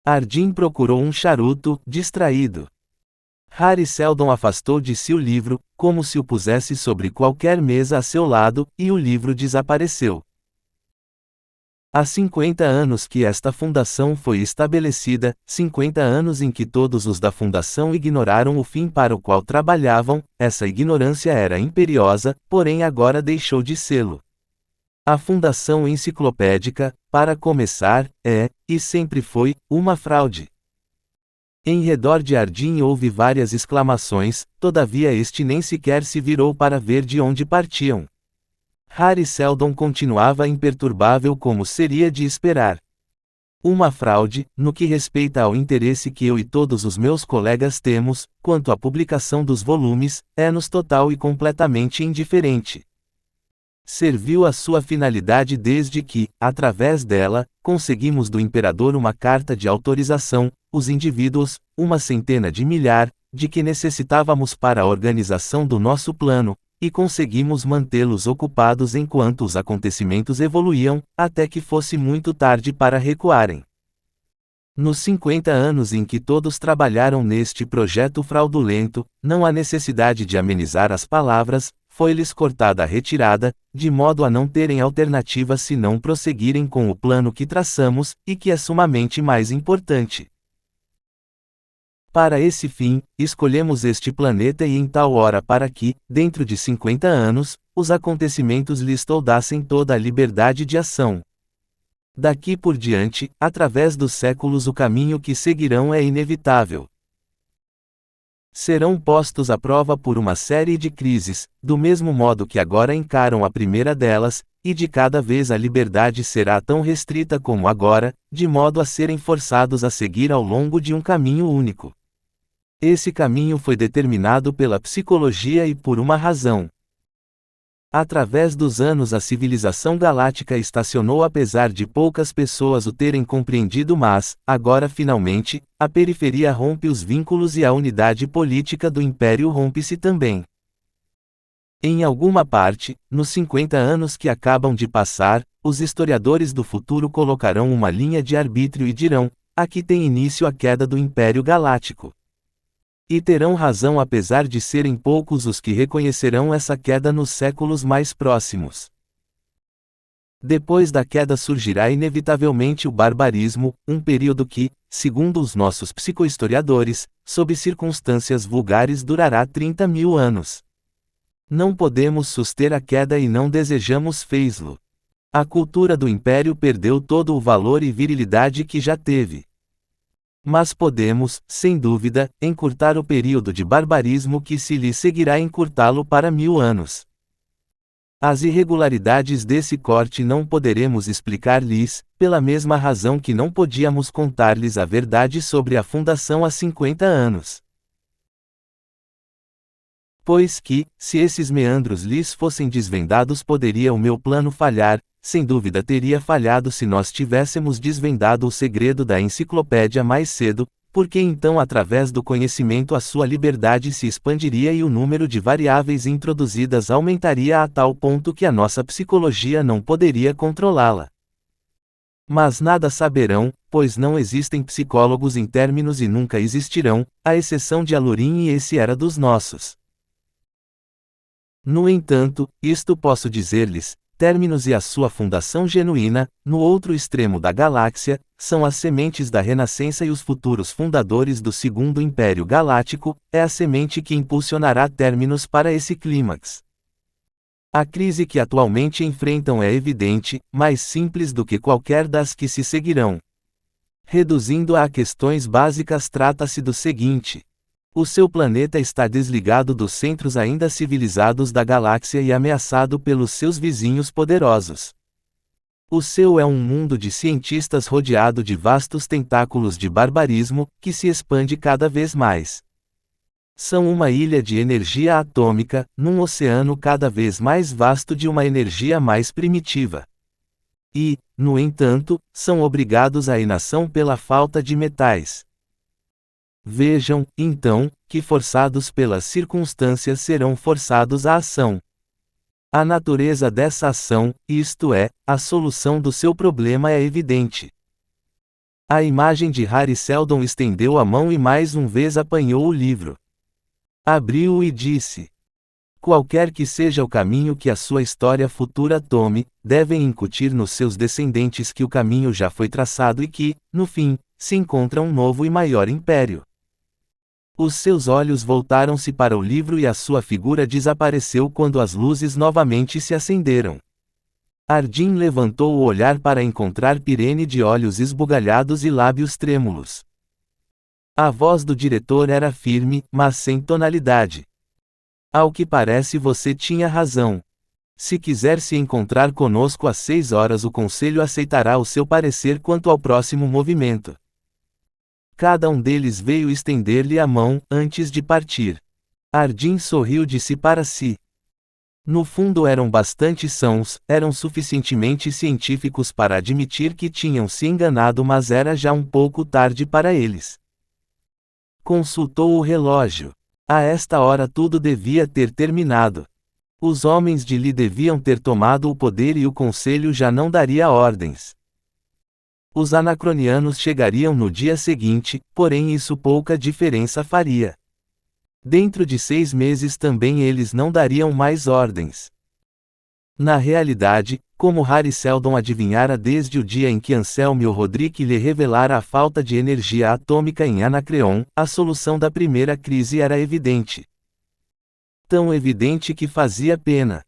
Arjin procurou um charuto, distraído. Hari Seldon afastou de si o livro, como se o pusesse sobre qualquer mesa a seu lado, e o livro desapareceu. Há 50 anos que esta fundação foi estabelecida, 50 anos em que todos os da fundação ignoraram o fim para o qual trabalhavam, essa ignorância era imperiosa, porém agora deixou de sê-lo. A fundação enciclopédica, para começar, é, e sempre foi, uma fraude. Em redor de Arjin houve várias exclamações, todavia este nem sequer se virou para ver de onde partiam. Hari Seldon continuava imperturbável como seria de esperar. Uma fraude, no que respeita ao interesse que eu e todos os meus colegas temos, quanto à publicação dos volumes, é-nos total e completamente indiferente. Serviu à sua finalidade desde que, através dela, conseguimos do imperador uma carta de autorização, os indivíduos, uma centena de milhar, de que necessitávamos para a organização do nosso plano, e conseguimos mantê-los ocupados enquanto os acontecimentos evoluíam, até que fosse muito tarde para recuarem. Nos 50 anos em que todos trabalharam neste projeto fraudulento, não há necessidade de amenizar as palavras, foi-lhes cortada a retirada, de modo a não terem alternativa senão prosseguirem com o plano que traçamos, e que é sumamente mais importante. Para esse fim, escolhemos este planeta e em tal hora para que, dentro de 50 anos, os acontecimentos lhes toldassem toda a liberdade de ação. Daqui por diante, através dos séculos o caminho que seguirão é inevitável. Serão postos à prova por uma série de crises, do mesmo modo que agora encaram a primeira delas, e de cada vez a liberdade será tão restrita como agora, de modo a serem forçados a seguir ao longo de um caminho único. Esse caminho foi determinado pela psicologia e por uma razão. Através dos anos a civilização galáctica estacionou apesar de poucas pessoas o terem compreendido, mas, agora finalmente, a periferia rompe os vínculos e a unidade política do Império rompe-se também. Em alguma parte, nos 50 anos que acabam de passar, os historiadores do futuro colocarão uma linha de arbítrio e dirão: aqui tem início a queda do Império Galáctico. E terão razão apesar de serem poucos os que reconhecerão essa queda nos séculos mais próximos. Depois da queda surgirá inevitavelmente o barbarismo, um período que, segundo os nossos psicohistoriadores, sob circunstâncias vulgares durará 30.000 anos. Não podemos suster a queda e não desejamos fez-lo. A cultura do Império perdeu todo o valor e virilidade que já teve. Mas podemos, sem dúvida, encurtar o período de barbarismo que se lhe seguirá, encurtá-lo para 1000 anos. As irregularidades desse corte não poderemos explicar-lhes, pela mesma razão que não podíamos contar-lhes a verdade sobre a fundação há 50 anos. Pois que, se esses meandros lhes fossem desvendados, poderia o meu plano falhar. Sem dúvida teria falhado se nós tivéssemos desvendado o segredo da enciclopédia mais cedo, porque então através do conhecimento a sua liberdade se expandiria e o número de variáveis introduzidas aumentaria a tal ponto que a nossa psicologia não poderia controlá-la. Mas nada saberão, pois não existem psicólogos em términos e nunca existirão, à exceção de Alurim, e esse era dos nossos. No entanto, isto posso dizer-lhes: Terminus e a sua fundação genuína, no outro extremo da galáxia, são as sementes da renascença e os futuros fundadores do Segundo Império Galáctico, é a semente que impulsionará Terminus para esse clímax. A crise que atualmente enfrentam é evidente, mais simples do que qualquer das que se seguirão. Reduzindo-a a questões básicas, trata-se do seguinte: o seu planeta está desligado dos centros ainda civilizados da galáxia e ameaçado pelos seus vizinhos poderosos. O seu é um mundo de cientistas rodeado de vastos tentáculos de barbarismo, que se expande cada vez mais. São uma ilha de energia atômica, num oceano cada vez mais vasto de uma energia mais primitiva. E, no entanto, são obrigados à inação pela falta de metais. Vejam, então, que forçados pelas circunstâncias serão forçados à ação. A natureza dessa ação, isto é, a solução do seu problema é evidente. A imagem de Hari Seldon estendeu a mão e mais uma vez apanhou o livro. Abriu-o e disse: qualquer que seja o caminho que a sua história futura tome, devem incutir nos seus descendentes que o caminho já foi traçado e que, no fim, se encontra um novo e maior império. Os seus olhos voltaram-se para o livro e a sua figura desapareceu quando as luzes novamente se acenderam. Ardim levantou o olhar para encontrar Pirene de olhos esbugalhados e lábios trêmulos. A voz do diretor era firme, mas sem tonalidade. Ao que parece você tinha razão. Se quiser se encontrar conosco às 6 horas, o conselho aceitará o seu parecer quanto ao próximo movimento. Cada um deles veio estender-lhe a mão, antes de partir. Ardim sorriu de si para si. No fundo eram bastante sãos, eram suficientemente científicos para admitir que tinham se enganado, mas era já um pouco tarde para eles. Consultou o relógio. A esta hora tudo devia ter terminado. Os homens de Li deviam ter tomado o poder e o conselho já não daria ordens. Os anacronianos chegariam no dia seguinte, porém isso pouca diferença faria. Dentro de 6 meses também eles não dariam mais ordens. Na realidade, como Harry Seldon adivinhara desde o dia em que Anselm Rodrigue lhe revelara a falta de energia atômica em Anacreon, a solução da primeira crise era evidente. Tão evidente que fazia pena.